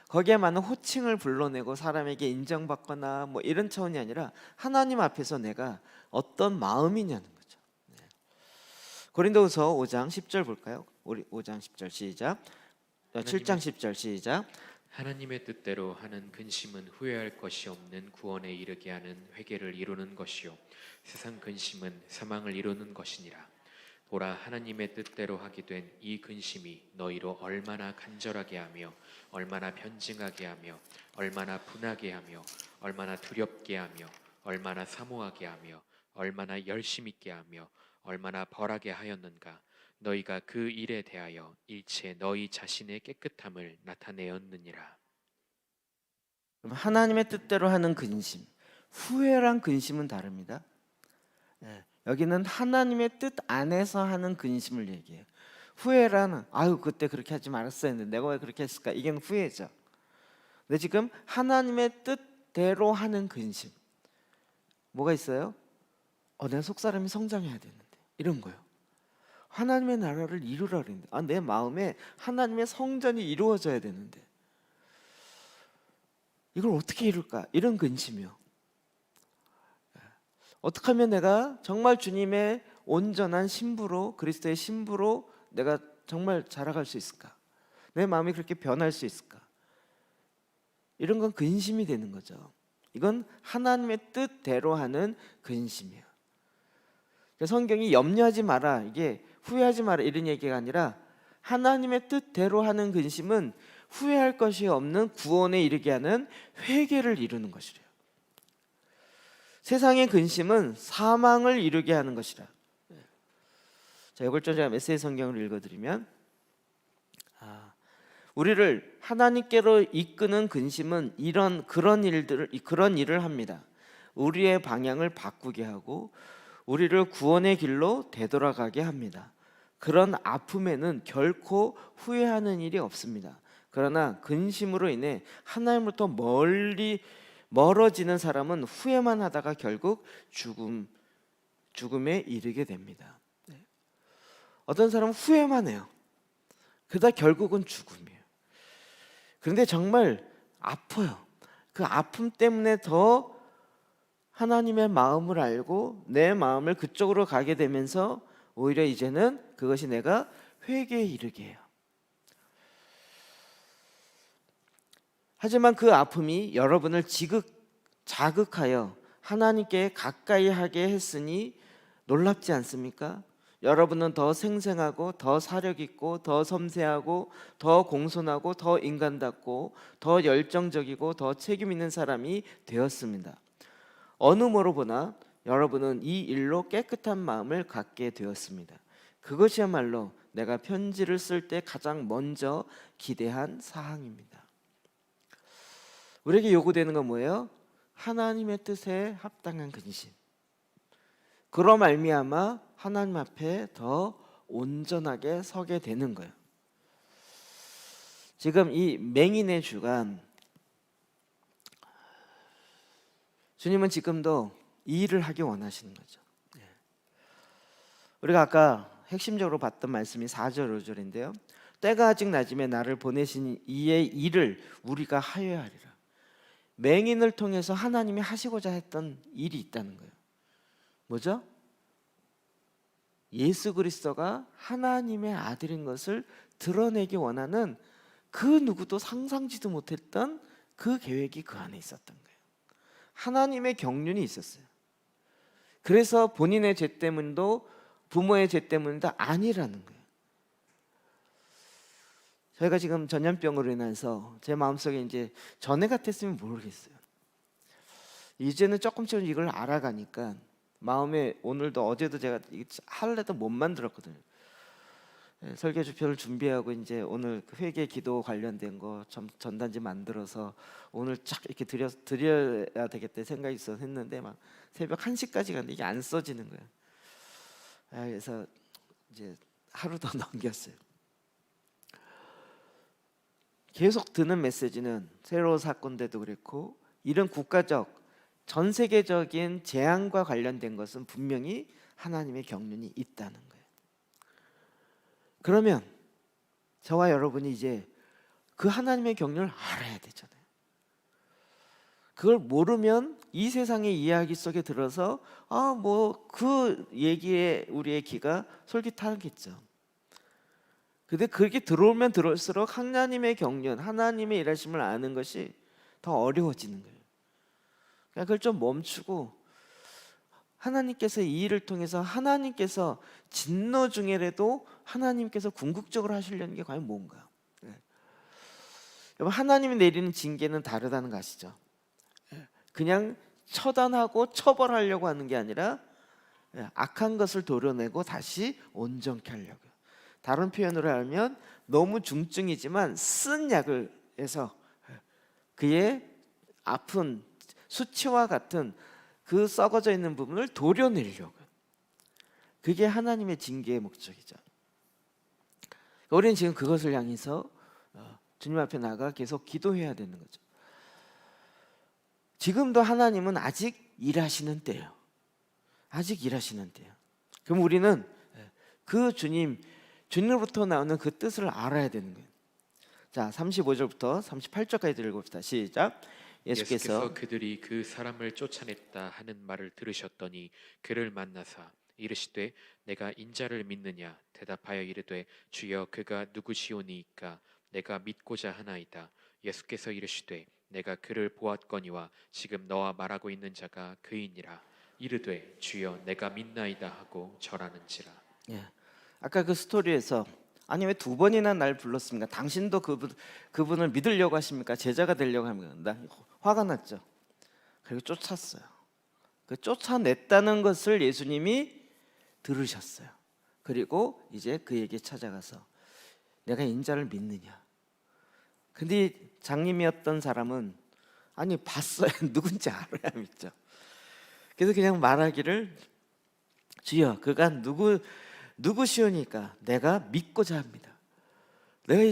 [SPEAKER 1] 거기에 많은 호칭을 불러내고 사람에게 인정받거나 뭐 이런 차원이 아니라 하나님 앞에서 내가 어떤 마음이냐는 거죠. 고린도후서 5장 10절 볼까요? 우리 5장 10절 시작. 7장 10절 시작.
[SPEAKER 2] 하나님의 뜻대로 하는 근심은 후회할 것이 없는 구원에 이르게 하는 회개를 이루는 것이요 세상 근심은 사망을 이루는 것이니라. 보라, 하나님의 뜻대로 하게 된 이 근심이 너희로 얼마나 간절하게 하며 얼마나 변증하게 하며 얼마나 분하게 하며 얼마나 두렵게 하며 얼마나 사모하게 하며 얼마나 열심 있게 하며 얼마나 벌하게 하였는가. 너희가 그 일에 대하여 일체 너희 자신의 깨끗함을 나타내었느니라.
[SPEAKER 1] 그럼 하나님의 뜻대로 하는 근심, 후회랑 근심은 다릅니다. 여기는 하나님의 뜻 안에서 하는 근심을 얘기해요. 후회라는 그때 그렇게 하지 말았어야 했는데 내가 왜 그렇게 했을까? 이게 후회죠. 근데 지금 하나님의 뜻대로 하는 근심 뭐가 있어요? 내가 속사람이 성장해야 되는데 이런 거요. 하나님의 나라를 이루라 그랬는데 내 마음에 하나님의 성전이 이루어져야 되는데 이걸 어떻게 이룰까? 이런 근심이요. 어떻게 하면 내가 정말 주님의 온전한 신부로 그리스도의 신부로 내가 정말 자라갈 수 있을까? 내 마음이 그렇게 변할 수 있을까? 이런 건 근심이 되는 거죠. 이건 하나님의 뜻대로 하는 근심이에요. 성경이 염려하지 마라, 이게 후회하지 마라 이런 얘기가 아니라 하나님의 뜻대로 하는 근심은 후회할 것이 없는 구원에 이르게 하는 회개를 이루는 것이래요. 세상의 근심은 사망을 이루게 하는 것이라. 자, 이걸 좀 제가 메시지 성경을 읽어드리면 우리를 하나님께로 이끄는 근심은 그런 일을 합니다. 우리의 방향을 바꾸게 하고 우리를 구원의 길로 되돌아가게 합니다. 그런 아픔에는 결코 후회하는 일이 없습니다. 그러나 근심으로 인해 하나님으로부터 멀어지는 사람은 후회만 하다가 결국 죽음에 이르게 됩니다. 어떤 사람은 후회만 해요. 그러다 결국은 죽음이에요. 그런데 정말 아파요. 그 아픔 때문에 더 하나님의 마음을 알고 내 마음을 그쪽으로 가게 되면서 오히려 이제는 그것이 내가 회개에 이르게 해요. 하지만 그 아픔이 여러분을 자극하여 하나님께 가까이 하게 했으니 놀랍지 않습니까? 여러분은 더 생생하고 더 사력 있고 더 섬세하고 더 공손하고 더 인간답고 더 열정적이고 더 책임 있는 사람이 되었습니다. 어느 뭐로 보나 여러분은 이 일로 깨끗한 마음을 갖게 되었습니다. 그것이야말로 내가 편지를 쓸 때 가장 먼저 기대한 사항입니다. 우리에게 요구되는 건 뭐예요? 하나님의 뜻에 합당한 근심. 그로 말미암아 하나님 앞에 더 온전하게 서게 되는 거예요. 지금 이 맹인의 주간, 주님은 지금도 이 일을 하기 원하시는 거죠. 우리가 아까 핵심적으로 봤던 말씀이 4절 5절인데요. 때가 아직 낮음에 나를 보내신 이의 일을 우리가 하여야 하리라. 맹인을 통해서 하나님이 하시고자 했던 일이 있다는 거예요. 뭐죠? 예수 그리스도가 하나님의 아들인 것을 드러내기 원하는 그 누구도 상상지도 못했던 그 계획이 그 안에 있었던 거예요. 하나님의 경륜이 있었어요. 그래서 본인의 죄 때문도 부모의 죄 때문도 아니라는 거예요. 저희가 지금 전염병으로 인해서 제 마음속에 이제 전에 같았으면 모르겠어요. 이제는 조금씩 이걸 알아가니까 마음에 오늘도 어제도 제가 할래도 못 만들었거든요. 설교 주표를 준비하고 이제 오늘 회개 기도 관련된 거 전단지 만들어서 오늘 쫙 이렇게 드려야 되겠다 생각이 있어서 했는데 막 새벽 1시까지 갔는데 이게 안 써지는 거예요. 그래서 이제 하루 더 넘겼어요. 계속 드는 메시지는 세월호 사건 때도 그랬고 이런 국가적 전 세계적인 재앙과 관련된 것은 분명히 하나님의 경륜이 있다는 거예요. 그러면 저와 여러분이 이제 그 하나님의 경륜을 알아야 되잖아요. 그걸 모르면 이 세상의 이야기 속에 들어서 뭐 그 얘기에 우리의 귀가 솔깃하겠죠. 근데 그렇게 들어오면 들어올수록 하나님의 경륜, 하나님의 일하심을 아는 것이 더 어려워지는 거예요. 그러니까 그걸 좀 멈추고 하나님께서 이 일을 통해서 하나님께서 진노 중에라도 하나님께서 궁극적으로 하시려는 게 과연 뭔가? 여러분 하나님이 내리는 징계는 다르다는 거 아시죠? 그냥 처단하고 처벌하려고 하는 게 아니라 악한 것을 도려내고 다시 온전케 하려고요. 다른 표현으로 하면 너무 중증이지만 쓴 약을 해서 그의 아픈 수치와 같은 그 썩어져 있는 부분을 도려내려고. 그게 하나님의 징계의 목적이죠. 우리는 지금 그것을 향해서 주님 앞에 나가 계속 기도해야 되는 거죠. 지금도 하나님은 아직 일하시는 때예요. 아직 일하시는 때예요. 그럼 우리는 그 주님으로부터 나오는 그 뜻을 알아야 되는 거예요. 자, 35절부터 38절까지 읽읍시다. 시작.
[SPEAKER 2] 예수께서 그들이 그 사람을 쫓아냈다 하는 말을 들으셨더니 그를 만나사 이르시되 내가 인자를 믿느냐 대답하여 이르되 주여 그가 누구시오니이까 내가 믿고자 하나이다. 예수께서 이르시되 내가 그를 보았거니와 지금 너와 말하고 있는 자가 그이니라. 이르되 주여 내가 믿나이다 하고 절하는지라.
[SPEAKER 1] 아까 그 스토리에서 아니 왜 2번이나 날 불렀습니까? 당신도 그분을 믿으려고 하십니까? 제자가 되려고 합니까? 나 화가 났죠. 그리고 쫓았어요. 그 쫓아냈다는 것을 예수님이 들으셨어요. 그리고 이제 그에게 찾아가서 내가 인자를 믿느냐. 근데 장님이었던 사람은 아니 봤어요. 누군지 알아야 믿죠. 그래서 그냥 말하기를 주여 그가 누구시오니까 내가 믿고자 합니다. 내가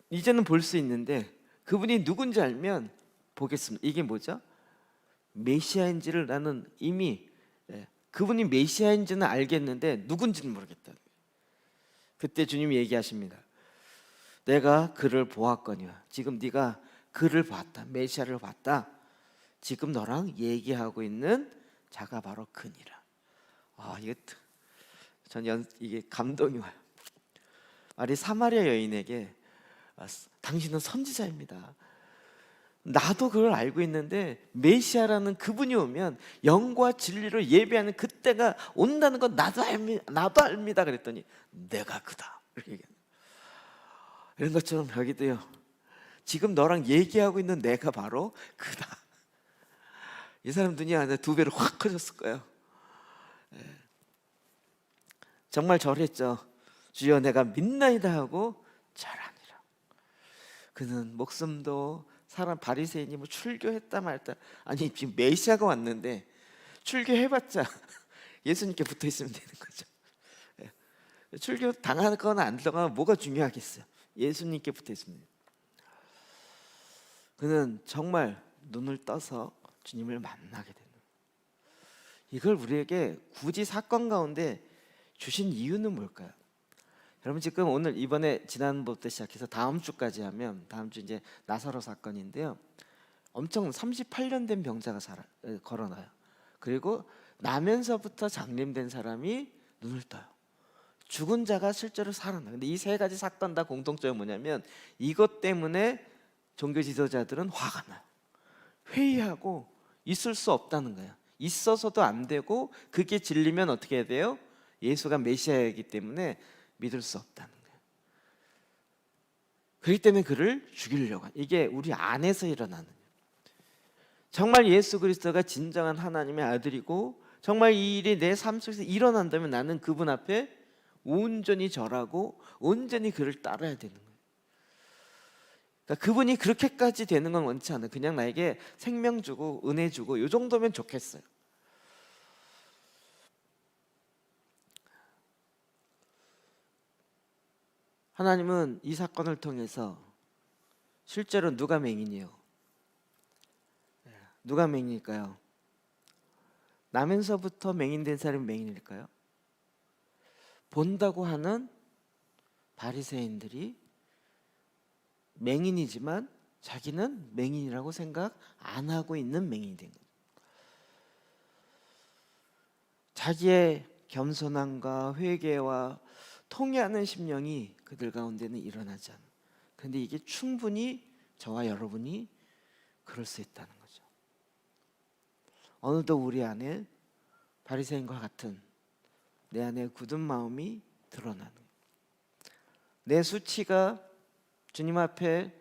[SPEAKER 1] 이제는 볼 수 있는데 그분이 누군지 알면 보겠습니다. 이게 뭐죠? 메시아인지를 나는 이미 그분이 메시아인지는 알겠는데 누군지는 모르겠다. 그때 주님이 얘기하십니다. 내가 그를 보았거니와. 지금 네가 그를 봤다. 메시아를 봤다. 지금 너랑 얘기하고 있는 자가 바로 그니라. 이게 감동이 와요. 아니 사마리아 여인에게 당신은 선지자입니다. 나도 그걸 알고 있는데 메시아라는 그분이 오면 영과 진리로 예배하는 그때가 온다는 건 나도 압니다. 그랬더니 내가 그다. 이런 것처럼 여기도요. 지금 너랑 얘기하고 있는 내가 바로 그다. 이 사람 눈이 안에 2배로 확 커졌을 거예요. 정말 절했죠. 주여 내가 믿나이다 하고 절하니라. 그는 목숨도 사람 바리새인이 뭐 출교했다 말다. 아니 지금 메시아가 왔는데 출교해봤자 예수님께 붙어 있으면 되는 거죠. 출교 당하거나 안 당하거나 뭐가 중요하겠어요. 예수님께 붙어 있습니다. 그는 정말 눈을 떠서 주님을 만나게 되는 거예요. 이걸 우리에게 굳이 사건 가운데 주신 이유는 뭘까요? 여러분 지금 오늘 이번에 지난번부터 시작해서 다음 주까지 하면 다음 주 이제 나사로 사건인데요. 엄청 38년 된 병자가 걸어나요. 그리고 나면서부터 장림된 사람이 눈을 떠요. 죽은 자가 실제로 살아나요. 근데 이 3가지 사건 다 공통점이 뭐냐면 이것 때문에 종교 지도자들은 화가 나요. 회의하고 있을 수 없다는 거예요. 있어서도 안 되고 그게 진리면 어떻게 해야 돼요? 예수가 메시아이기 때문에 믿을 수 없다는 거예요. 그렇기 때문에 그를 죽이려고 하는, 이게 우리 안에서 일어나는 거예요. 정말 예수 그리스도가 진정한 하나님의 아들이고 정말 이 일이 내 삶 속에서 일어난다면 나는 그분 앞에 온전히 절하고 온전히 그를 따라야 되는 거예요. 그러니까 그분이 그렇게까지 되는 건 원치 않아요. 그냥 나에게 생명 주고 은혜 주고 이 정도면 좋겠어요. 하나님은 이 사건을 통해서 실제로 누가 맹인이에요? 누가 맹인일까요? 나면서부터 맹인된 사람이 맹인일까요? 본다고 하는 바리새인들이 맹인이지만 자기는 맹인이라고 생각 안 하고 있는 맹인이 된 거예요. 자기의 겸손함과 회개와 통회하는 심령이 그들 가운데는 일어나지 않아요. 그런데 이게 충분히 저와 여러분이 그럴 수 있다는 거죠. 어느덧 우리 안에 바리새인과 같은 내 안에 굳은 마음이 드러나는 거예요. 내 수치가 주님 앞에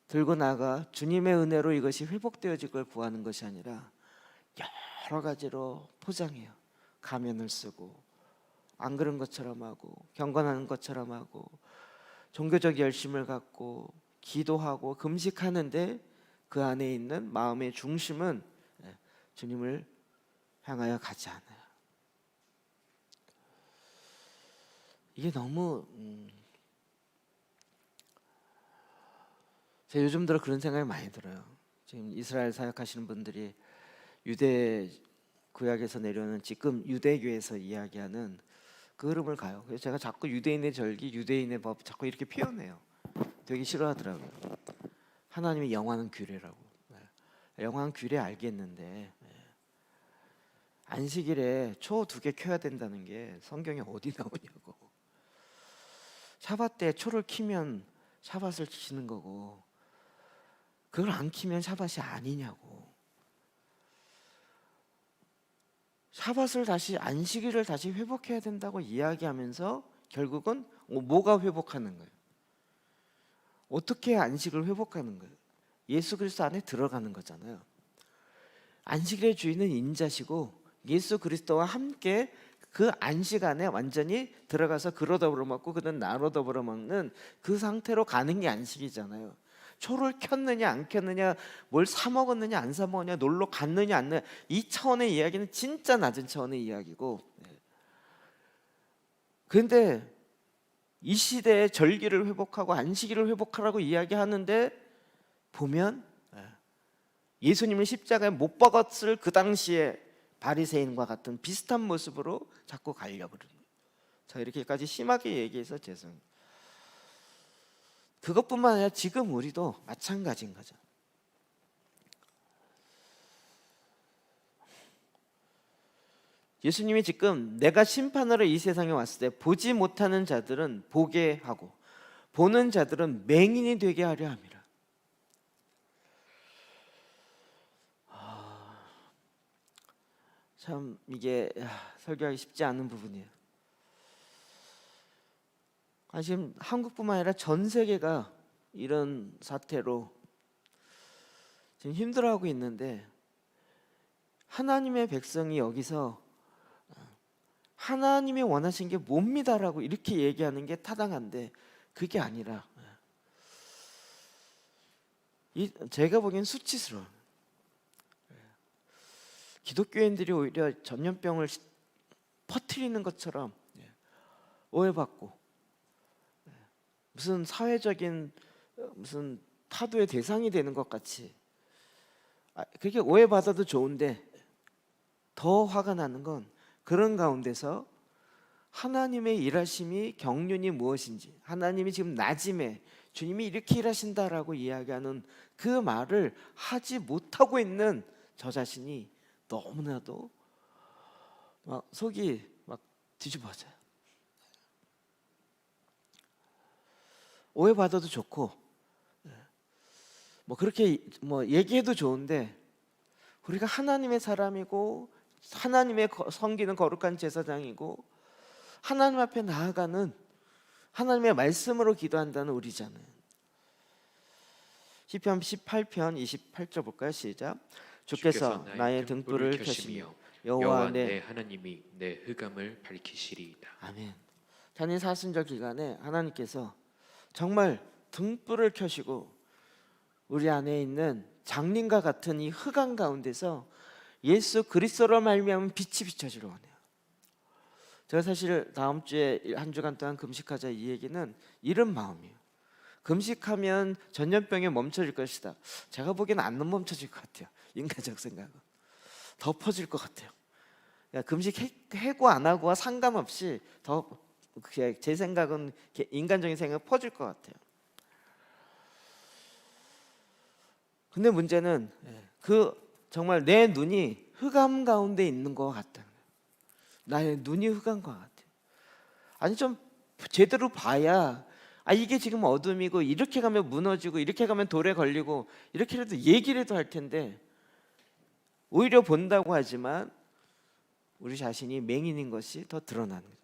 [SPEAKER 1] 들고 나가 주님의 은혜로 이것이 회복되어질 걸 구하는 것이 아니라 여러 가지로 포장해요. 가면을 쓰고 안 그런 것처럼 하고 경건하는 것처럼 하고 종교적 열심을 갖고 기도하고 금식하는데 그 안에 있는 마음의 중심은 주님을 향하여 가지 않아요. 이게 너무 제가 요즘 들어 그런 생각이 많이 들어요. 지금 이스라엘 사역하시는 분들이 유대 구약에서 내려오는 지금 유대교에서 이야기하는 그 흐름을 가요. 그래서 제가 자꾸 유대인의 절기, 유대인의 법 자꾸 이렇게 표현해요. 되게 싫어하더라고요. 하나님의 영원한 규례라고. 영원한 규례 알겠는데 안식일에 초 2개 켜야 된다는 게 성경에 어디 나오냐고. 샤밧 때 초를 켜면 샤밧을 지키는 거고 그걸 안 켜면 샤밧이 아니냐고. 샤밧을 다시 안식일을 다시 회복해야 된다고 이야기하면서 결국은 뭐가 회복하는 거예요? 어떻게 안식을 회복하는 거예요? 예수 그리스도 안에 들어가는 거잖아요. 안식일의 주인은 인자시고 예수 그리스도와 함께 그 안식 안에 완전히 들어가서 그로 더불어 먹고 그는 나로 더불어 먹는 그 상태로 가는 게 안식이잖아요.
[SPEAKER 3] 초를 켰느냐 안 켰느냐, 뭘 사 먹었느냐 안 사 먹었느냐, 놀러 갔느냐 안 갔느냐, 이 차원의 이야기는 진짜 낮은 차원의 이야기고, 그런데 이 시대에 절기를 회복하고 안식일을 회복하라고 이야기하는데 보면 예수님을 십자가에 못 박았을 그 당시에 바리새인과 같은 비슷한 모습으로 자꾸 가려고 그러는 거예요. 자, 이렇게까지 심하게 얘기해서 죄송해요. 그것뿐만 아니라 지금 우리도 마찬가지인 거죠. 예수님이 지금 내가 심판하러 이 세상에 왔을 때 보지 못하는 자들은 보게 하고 보는 자들은 맹인이 되게 하려 함이라. 참 이게 설교하기 쉽지 않은 부분이에요. 지금 한국뿐만 아니라 전 세계가 이런 사태로 지금 힘들어하고 있는데, 하나님의 백성이 여기서 하나님이 원하신 게 뭡니다라고 이렇게 얘기하는 게 타당한데 그게 아니라 제가 보기엔 수치스러워요. 기독교인들이 오히려 전염병을 퍼뜨리는 것처럼 오해받고 무슨 사회적인 무슨 파도의 대상이 되는 것 같이, 그렇게 오해받아도 좋은데 더 화가 나는 건 그런 가운데서 하나님의 일하심이 경륜이 무엇인지, 하나님이 지금 낮임에 주님이 이렇게 일하신다라고 이야기하는 그 말을 하지 못하고 있는 저 자신이 너무나도 막 속이 막 뒤집어져요. 오해받아도 좋고 뭐 그렇게 뭐 얘기해도 좋은데, 우리가 하나님의 사람이고 하나님의 섬기는 거룩한 제사장이고 하나님 앞에 나아가는, 하나님의 말씀으로 기도한다는 우리잖아요. 시편 18편 28절 볼까요? 시작. 주께서 나의 등불을 켜시며 여호와 내
[SPEAKER 2] 하나님이 내 흑암을 밝히시리이다.
[SPEAKER 3] 아멘. 찬양 사순절 기간에 하나님께서 정말 등불을 켜시고 우리 안에 있는 장님과 같은 이 흑암 가운데서 예수 그리스도로 말미암은 빛이 비춰지려 하네요. 제가 사실 다음 주에 한 주간 동안 금식하자 이 얘기는 이런 마음이에요. 금식하면 전염병이 멈춰질 것이다. 제가 보기에는 안 멈춰질 것 같아요. 인간적 생각은 더 퍼질 것 같아요. 금식하고 안 하고와 상관없이 더 제 생각은 인간적인 생각은 퍼질 것 같아요. 근데 문제는 그 정말 내 눈이 흑암 가운데 있는 것 같다는 거예요. 나의 눈이 흑암 것 같아요. 아니 좀 제대로 봐야 이게 지금 어둠이고 이렇게 가면 무너지고 이렇게 가면 돌에 걸리고 이렇게라도 얘기라도 할 텐데, 오히려 본다고 하지만 우리 자신이 맹인인 것이 더 드러나는 거죠.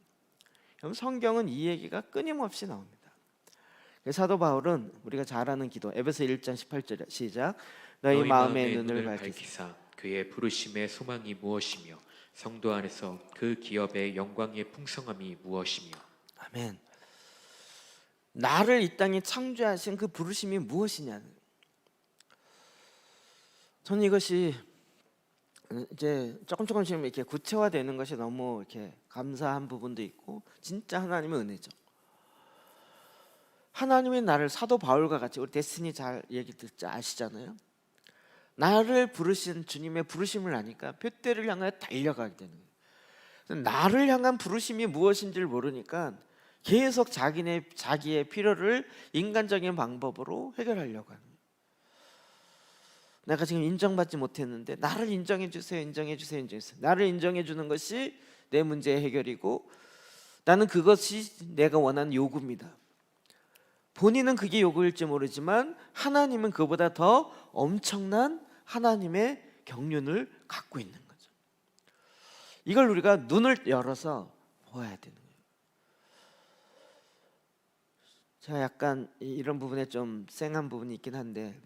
[SPEAKER 3] 그럼 성경은 이 얘기가 끊임없이 나옵니다. 사도 바울은 우리가 잘 아는 기도 에베소 1장 18절 시작. 너희 마음의 눈을 밝히사
[SPEAKER 2] 그의 부르심의 소망이 무엇이며 성도 안에서 그 기업의 영광의 풍성함이 무엇이며.
[SPEAKER 3] 아멘. 나를 이 땅에 창조하신 그 부르심이 무엇이냐는, 저는 이것이 이제 조금씩 이렇게 구체화되는 것이 너무 이렇게 감사한 부분도 있고 진짜 하나님의 은혜죠. 하나님이 나를 사도 바울과 같이, 우리 데스니 잘 얘기 듣자 아시잖아요. 나를 부르신 주님의 부르심을 아니까 표대를 향하여 달려가게 되는 거예요. 나를 향한 부르심이 무엇인지를 모르니까 계속 자기의 필요를 인간적인 방법으로 해결하려고 하는 거예요. 내가 지금 인정받지 못했는데 나를 인정해 주세요, 인정해 주세요, 인정해 주세요. 나를 인정해 주는 것이 내 문제의 해결이고 나는 그것이 내가 원하는 요구입니다. 본인은 그게 요구일지 모르지만 하나님은 그보다 더 엄청난 하나님의 경륜을 갖고 있는 거죠. 이걸 우리가 눈을 열어서 보아야 되는 거예요. 제가 약간 이런 부분에 좀 쌩한 부분이 있긴 한데,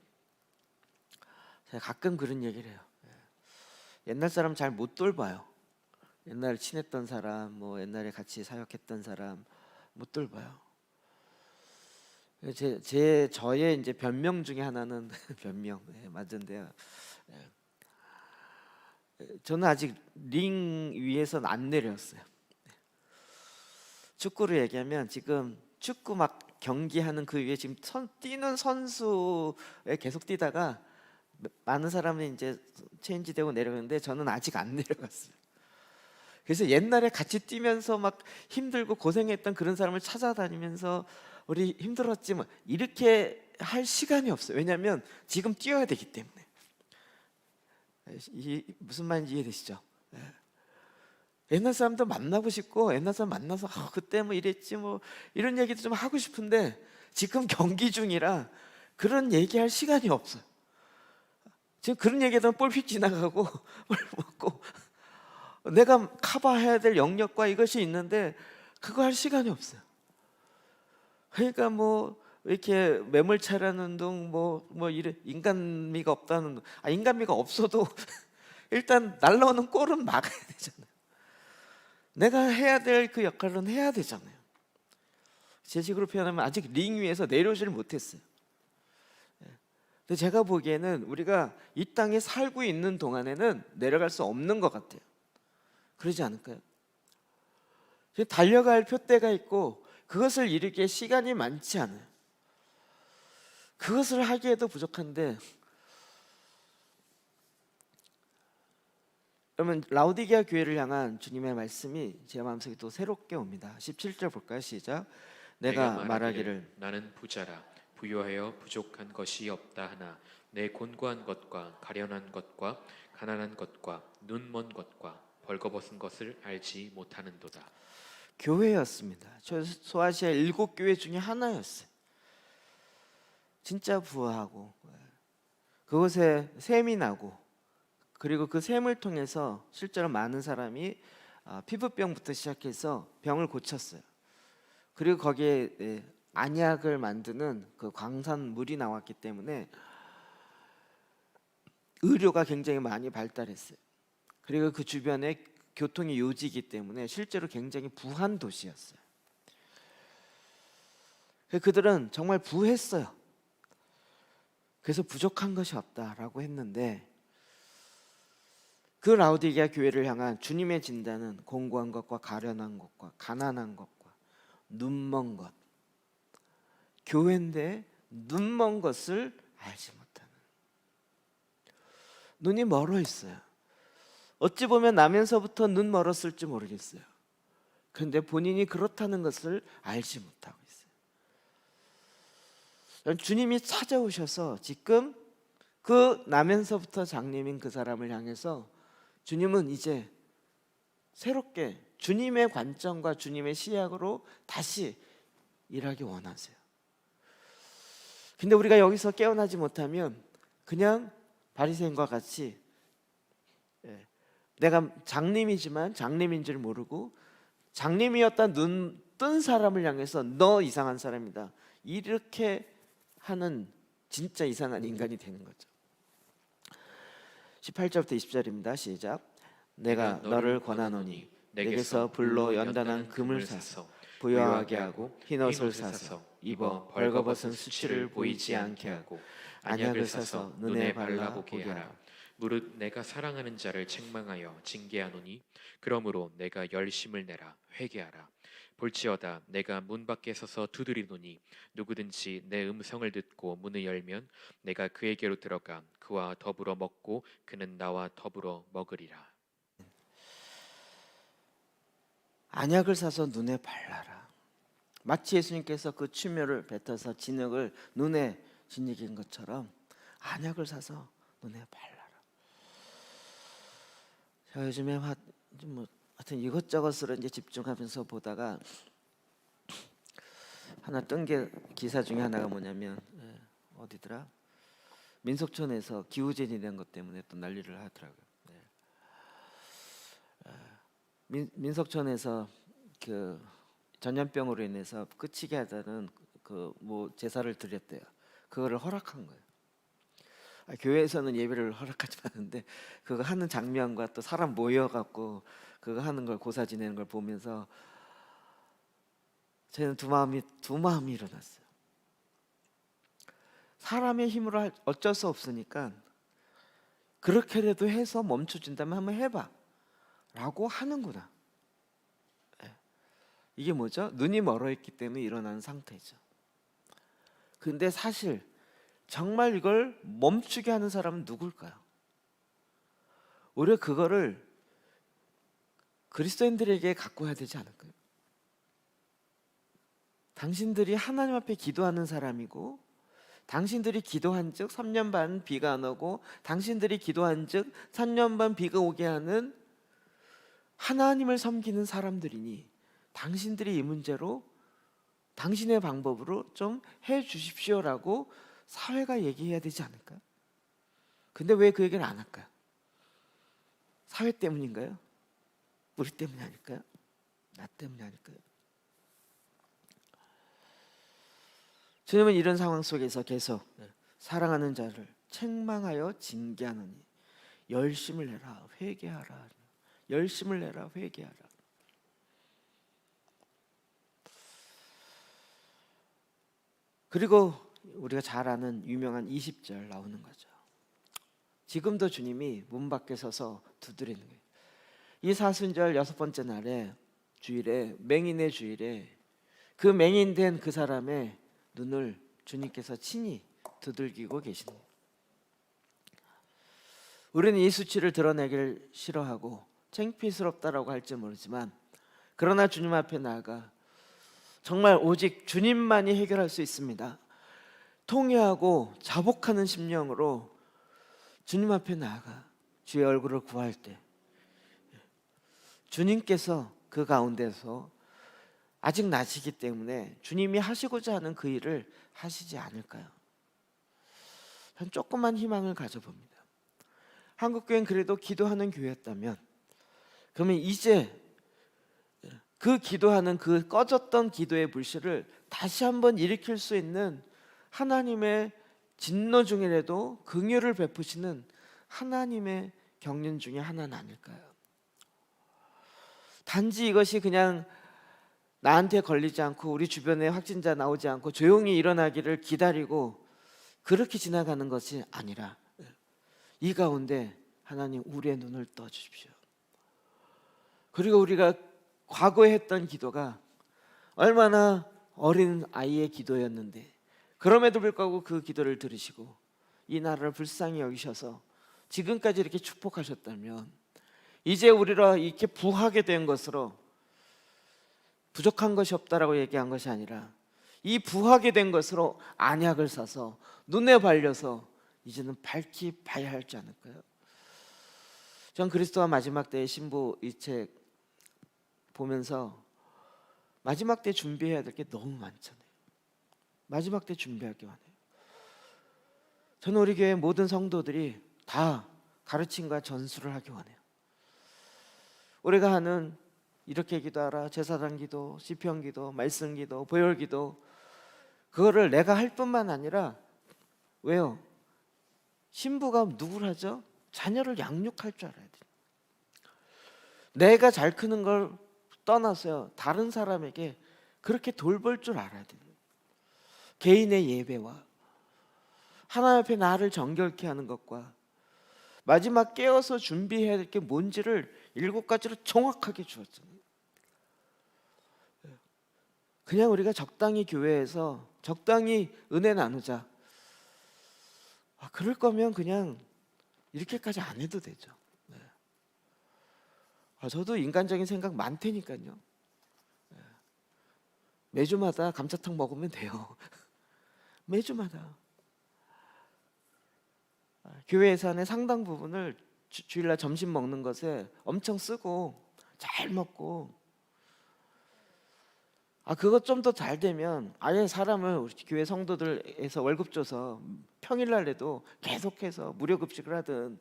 [SPEAKER 3] 제가 가끔 그런 얘기를 해요. 옛날 사람 잘 못 돌봐요. 옛날에 친했던 사람, 뭐 옛날에 같이 사역했던 사람 못 돌봐요. 저의 이제 변명 중에 하나는 변명 맞은데요. 저는 아직 링 위에서는 안 내렸어요. 축구를 얘기하면 지금 축구 막 경기하는 그 위에 지금 뛰는 선수에 계속 뛰다가 많은 사람이 이제 체인지되고 내려가는데 저는 아직 안 내려갔어요. 그래서 옛날에 같이 뛰면서 막 힘들고 고생했던 그런 사람을 찾아다니면서 우리 힘들었지 뭐 이렇게 할 시간이 없어요. 왜냐하면 지금 뛰어야 되기 때문에. 무슨 말인지 이해되시죠? 옛날 사람도 만나고 싶고 옛날 사람 만나서 그때 뭐 이랬지 뭐 이런 얘기도 좀 하고 싶은데 지금 경기 중이라 그런 얘기할 시간이 없어요. 지금 그런 얘기하다 볼휙 지나가고 볼 먹고 내가 커버해야 될 영역과 이것이 있는데 그거 할 시간이 없어요. 그러니까 뭐 이렇게 매몰차라는 운동 뭐 이래 인간미가 없다는 거. 인간미가 없어도 일단 날라오는 골은 막아야 되잖아요. 내가 해야 될 그 역할은 해야 되잖아요. 제 식으로 표현하면 아직 링 위에서 내려오질 못했어요. 근데 제가 보기에는 우리가 이 땅에 살고 있는 동안에는 내려갈 수 없는 것 같아요. 그러지 않을까요? 달려갈 표대가 있고 그것을 이루기에 시간이 많지 않아요. 그것을 하기에도 부족한데 그러면 라오디게아 교회를 향한 주님의 말씀이 제 마음속에 또 새롭게 옵니다. 17절 볼까요? 시작. 내가 말하기를
[SPEAKER 2] 나는 부자라 부유하여 부족한 것이 없다 하나 내 곤고한 것과 가련한 것과 가난한 것과 눈먼 것과 벌거벗은 것을 알지 못하는도다.
[SPEAKER 3] 교회였습니다. 저 소아시아 7교회 중에 하나였어요. 진짜 부하고 그곳에 샘이 나고 그리고 그 샘을 통해서 실제로 많은 사람이 피부병부터 시작해서 병을 고쳤어요. 그리고 거기에 안약을 만드는 그 광산물이 나왔기 때문에 의료가 굉장히 많이 발달했어요. 그리고 그 주변에 교통이 요지이기 때문에 실제로 굉장히 부한 도시였어요. 그들은 정말 부했어요. 그래서 부족한 것이 없다라고 했는데 그 라오디게아 교회를 향한 주님의 진단은 공고한 것과 가련한 것과 가난한 것과 눈먼 것. 교회인데 눈먼 것을 알지 못하는. 눈이 멀어 있어요. 어찌 보면 나면서부터 눈 멀었을지 모르겠어요. 그런데 본인이 그렇다는 것을 알지 못하고 있어요. 주님이 찾아오셔서 지금 그 나면서부터 장님인 그 사람을 향해서 주님은 이제 새롭게 주님의 관점과 주님의 시각으로 다시 일하기 원하세요. 근데 우리가 여기서 깨어나지 못하면 그냥 바리새인과 같이 내가 장님이지만 장님인 줄 모르고 장님이었다 눈 뜬 사람을 향해서 너 이상한 사람이다 이렇게 하는 진짜 이상한 인간이 되는 거죠. 18절부터 20절입니다. 시작. 내가 너를 권하노니 내게서 불로 연단한 금을 사서 부여하게 하고 흰옷을 사서 입어 벌거벗은 수치를 보이지 않게 하고 안약을 사서 눈에 발라보게 하라.
[SPEAKER 2] 무릇 내가 사랑하는 자를 책망하여 징계하노니 그러므로 내가 열심을 내라 회개하라. 볼지어다 내가 문 밖에 서서 두드리노니 누구든지 내 음성을 듣고 문을 열면 내가 그에게로 들어가 그와 더불어 먹고 그는 나와 더불어 먹으리라.
[SPEAKER 3] 안약을 사서 눈에 발라라. 마치 예수님께서 그 추묘를 뱉어서 진흙을 눈에 지니긴 것처럼 안약을 사서 눈에 발라라. 제가 요즘에 하여튼 이것저것으로 이제 집중하면서 보다가 하나 뜬 게 기사 중에 하나가 뭐냐면 어디더라? 민속촌에서 기후제니 된 것 때문에 또 난리를 하더라고요. 민속촌에서 그 전염병으로 인해서 끝이게 하자는 그 뭐 제사를 드렸대요. 그거를 허락한 거예요. 교회에서는 예배를 허락하지 않는데 그거 하는 장면과 또 사람 모여갖고 그거 하는 걸 고사 지내는 걸 보면서 저는 두 마음이 일어났어요. 사람의 힘으로 어쩔 수 없으니까 그렇게라도 해서 멈춰준다면 한번 해봐 라고 하는구나. 이게 뭐죠? 눈이 멀어있기 때문에 일어나는 상태죠. 근데 사실 정말 이걸 멈추게 하는 사람은 누굴까요? 오히려 그거를 그리스도인들에게 갖고 해야 되지 않을까요? 당신들이 하나님 앞에 기도하는 사람이고, 당신들이 기도한 즉 3년 반 비가 안 오고, 당신들이 기도한 즉 3년 반 비가 오게 하는 하나님을 섬기는 사람들이니 당신들이 이 문제로 당신의 방법으로 좀 해 주십시오라고 사회가 얘기해야 되지 않을까요? 근데 왜 그 얘기를 안 할까요? 사회 때문인가요? 우리 때문이 아닐까요? 나 때문이 아닐까요? 주님은 이런 상황 속에서 계속 사랑하는 자를 책망하여 징계하느니 열심을 내라 회개하라. 열심을 내라 회개하라. 그리고 우리가 잘 아는 유명한 20절 나오는 거죠. 지금도 주님이 문 밖에 서서 두드리는 거예요. 이 사순절 6번째 날에 주일에, 맹인의 주일에 그 맹인된 그 사람의 눈을 주님께서 친히 두들기고 계십니다. 우리는 이 수치를 드러내길 싫어하고 창피스럽다라고 할지 모르지만, 그러나 주님 앞에 나아가 정말 오직 주님만이 해결할 수 있습니다. 통회하고 자복하는 심령으로 주님 앞에 나아가 주의 얼굴을 구할 때 주님께서 그 가운데서 아직 낮이기 때문에 주님이 하시고자 하는 그 일을 하시지 않을까요? 전 조금만 희망을 가져봅니다. 한국교회는 그래도 기도하는 교회였다면, 그러면 이제 그 기도하는 그 꺼졌던 기도의 불씨를 다시 한번 일으킬 수 있는 하나님의 진노 중이라도 긍휼을 베푸시는 하나님의 경륜 중에 하나는 아닐까요? 단지 이것이 그냥 나한테 걸리지 않고 우리 주변에 확진자 나오지 않고 조용히 일어나기를 기다리고 그렇게 지나가는 것이 아니라 이 가운데 하나님 우리의 눈을 떠주십시오. 그리고 우리가 과거에 했던 기도가 얼마나 어린 아이의 기도였는데 그럼에도 불구하고 그 기도를 들으시고 이 나라를 불쌍히 여기셔서 지금까지 이렇게 축복하셨다면, 이제 우리가 이렇게 부하게 된 것으로 부족한 것이 없다라고 얘기한 것이 아니라 이 부하게 된 것으로 안약을 사서 눈에 발려서 이제는 밝히 봐야 할지 않을까요? 전 그리스도와 마지막 때의 신부 이 책 보면서 마지막 때 준비해야 될 게 너무 많잖아요. 마지막 때 준비할 게 많아요. 저는 우리 교회 모든 성도들이 다 가르침과 전수를 하기 원해요. 우리가 하는 이렇게 기도하라, 제사장 기도, 시편 기도, 말씀 기도, 보혈 기도, 그거를 내가 할 뿐만 아니라, 왜요? 신부가 누구를 하죠? 자녀를 양육할 줄 알아야 돼요. 내가 잘 크는 걸 떠나서요, 다른 사람에게 그렇게 돌볼 줄 알아야 돼요. 개인의 예배와 하나님 앞에 나를 정결케 하는 것과 마지막 깨어서 준비해야 될 게 뭔지를 7가지로 정확하게 주었잖아요. 그냥 우리가 적당히 교회에서 적당히 은혜 나누자, 그럴 거면 그냥 이렇게까지 안 해도 되죠. 저도 인간적인 생각 많다니까요. 매주마다 감자탕 먹으면 돼요. 매주마다 교회 예산의 상당 부분을 주일날 점심 먹는 것에 엄청 쓰고 잘 먹고, 그것 좀 더 잘 되면 아예 사람을 우리 교회 성도들에서 월급 줘서 평일날에도 계속해서 무료 급식을 하든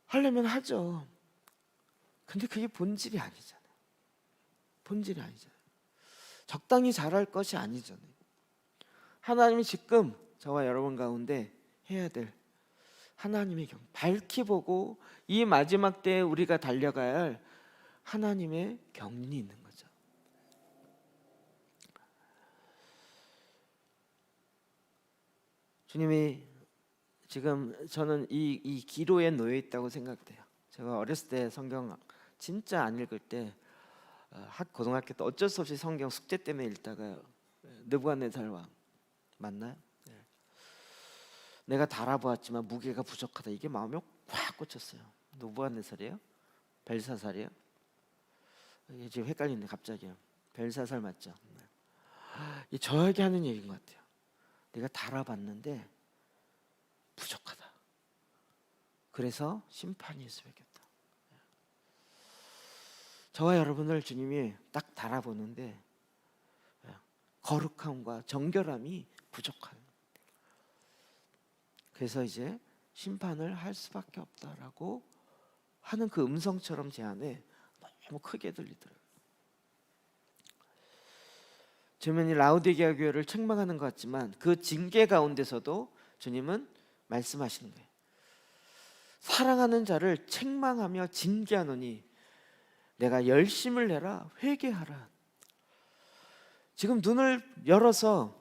[SPEAKER 3] 하려면 하죠. 근데 그게 본질이 아니잖아요. 본질이 아니잖아요. 적당히 잘할 것이 아니잖아요. 하나님이 지금 저와 여러분 가운데 해야 될 하나님의 경, 밝히 보고 이 마지막 때에 우리가 달려가야 할 하나님의 경륜이 있는 거죠. 주님이 지금 저는 이 기로에 놓여 있다고 생각돼요. 제가 어렸을 때 성경 진짜 안 읽을 때 고등학교 때 어쩔 수 없이 성경 숙제 때문에 읽다가 느부갓네살 왕 맞나요? 네. 내가 달아보았지만 무게가 부족하다. 이게 마음에 확 꽂혔어요. 느부갓네살이에요? 벨사살이에요? 이게 지금 헷갈리네 갑자기요. 벨사살 맞죠? 네. 이 저에게 하는 얘기인 것 같아요. 내가 달아봤는데 부족하다. 그래서 심판이 있을 수밖에 없다. 저와 여러분을 주님이 딱 달아보는데 거룩함과 정결함이 부족한. 그래서 이제 심판을 할 수밖에 없다라고 하는 그 음성처럼 제 안에 너무 크게 들리더라고요. 주님은 이 라오디게아 교회를 책망하는 것 같지만 그 징계 가운데서도 주님은 말씀하시는 거예요. 사랑하는 자를 책망하며 징계하노니 내가 열심을 내라 회개하라. 지금 눈을 열어서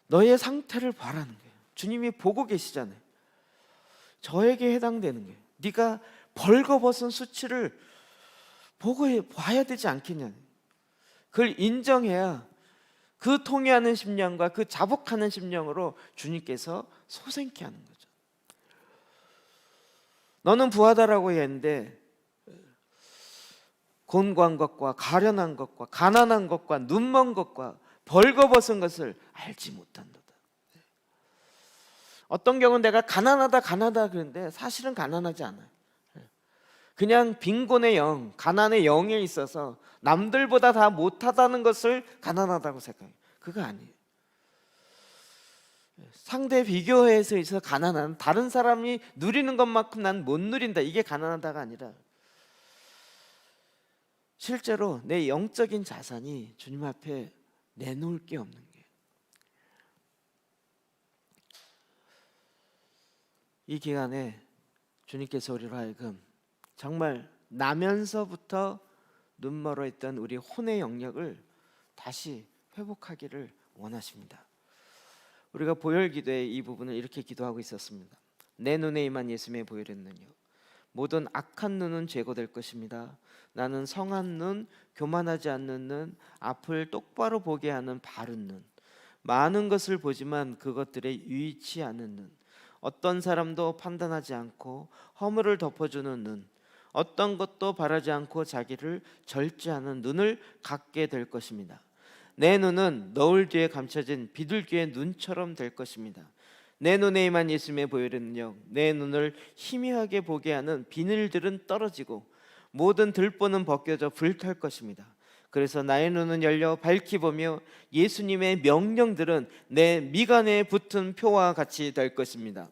[SPEAKER 3] 너의 상태를 봐라는 거예요. 주님이 보고 계시잖아요. 저에게 해당되는 거예요. 네가 벌거벗은 수치를 보고 봐야 되지 않겠냐. 그걸 인정해야 그 통회하는 심령과 그 자복하는 심령으로 주님께서 소생케 하는 거죠. 너는 부하다라고 했는데 곤고한 것과 가련한 것과 가난한 것과 눈먼 것과 벌거벗은 것을 알지 못한도다. 어떤 경우는 내가 가난하다 그런데 사실은 가난하지 않아요. 그냥 빈곤의 영, 가난의 영에 있어서 남들보다 다 못하다는 것을 가난하다고 생각해요. 그거 아니에요. 상대 비교해서 있어 가난한, 다른 사람이 누리는 것만큼 난 못 누린다, 이게 가난하다가 아니라 실제로 내 영적인 자산이 주님 앞에 내놓을 게 없는 거예요. 이 기간에 주님께서 우리로 하여금 정말 나면서부터 눈멀어 있던 우리 혼의 영역을 다시 회복하기를 원하십니다. 우리가 보혈 기도의 이 부분을 이렇게 기도하고 있었습니다. 내 눈에 임한 예수님의 보혈했느뇨 모든 악한 눈은 제거될 것입니다. 나는 성한 눈, 교만하지 않는 눈, 앞을 똑바로 보게 하는 바른 눈, 많은 것을 보지만 그것들에 유의치 않은 눈, 어떤 사람도 판단하지 않고 허물을 덮어주는 눈, 어떤 것도 바라지 않고 자기를 절제하는 눈을 갖게 될 것입니다. 내 눈은 너울 뒤에 감춰진 비둘기의 눈처럼 될 것입니다. 내 눈에 임한 예수님의 보혈은요 내 눈을 희미하게 보게 하는 비늘들은 떨어지고 모든 들보는 벗겨져 불탈 것입니다. 그래서 나의 눈은 열려 밝히 보며 예수님의 명령들은 내 미간에 붙은 표와 같이 될 것입니다.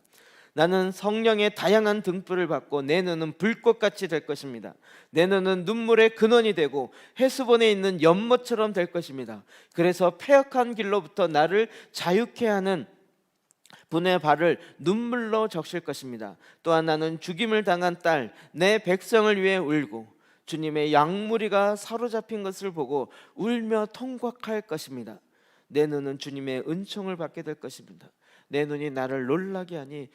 [SPEAKER 3] 나는 성령의 다양한 등불을 받고 내 눈은 불꽃같이 될 것입니다. 내 눈은 눈물의 근원이 되고 해수본에 있는 연못처럼 될 것입니다. 그래서 패역한 길로부터 나를 자유케 하는 분의 발을 눈물로 적실 것입니다. 또한 나는 죽임을 당한 딸 내 백성을 위해 울고 주님의 양무리가 사로잡힌 것을 보고 울며 통곡할 것입니다. 내 눈은 주님의 은총을 받게 될 것입니다. 내 눈이 나를 놀라게 하니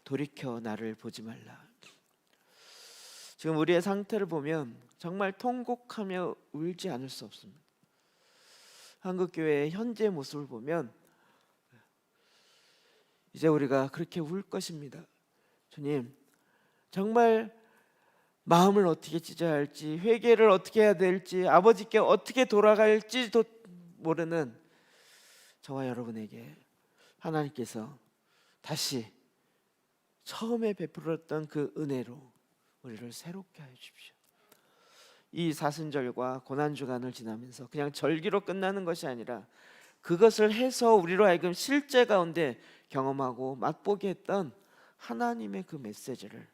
[SPEAKER 3] 돌이켜 나를 보지 말라. 지금 우리의 상태를 보면 정말 통곡하며 울지 않을 수 없습니다. 한국교회의 현재 모습을 보면 이제 우리가 그렇게 울 것입니다. 주님, 정말 마음을 어떻게 찢어야 할지, 회개를 어떻게 해야 될지, 아버지께 어떻게 돌아갈지도 모르는 저와 여러분에게 하나님께서 다시 처음에 베풀었던 그 은혜로 우리를 새롭게 하여 주십시오. 이 사순절과 고난주간을 지나면서 그냥 절기로 끝나는 것이 아니라 그것을 해서 우리로 하여금 실제 가운데 경험하고 맛보게 했던 하나님의 그 메시지를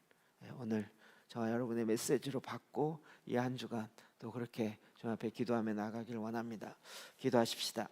[SPEAKER 3] 오늘 저와 여러분의 메시지로 받고 이 한 주간 또 그렇게 주 앞에 기도하며 나가길 원합니다. 기도하십시다.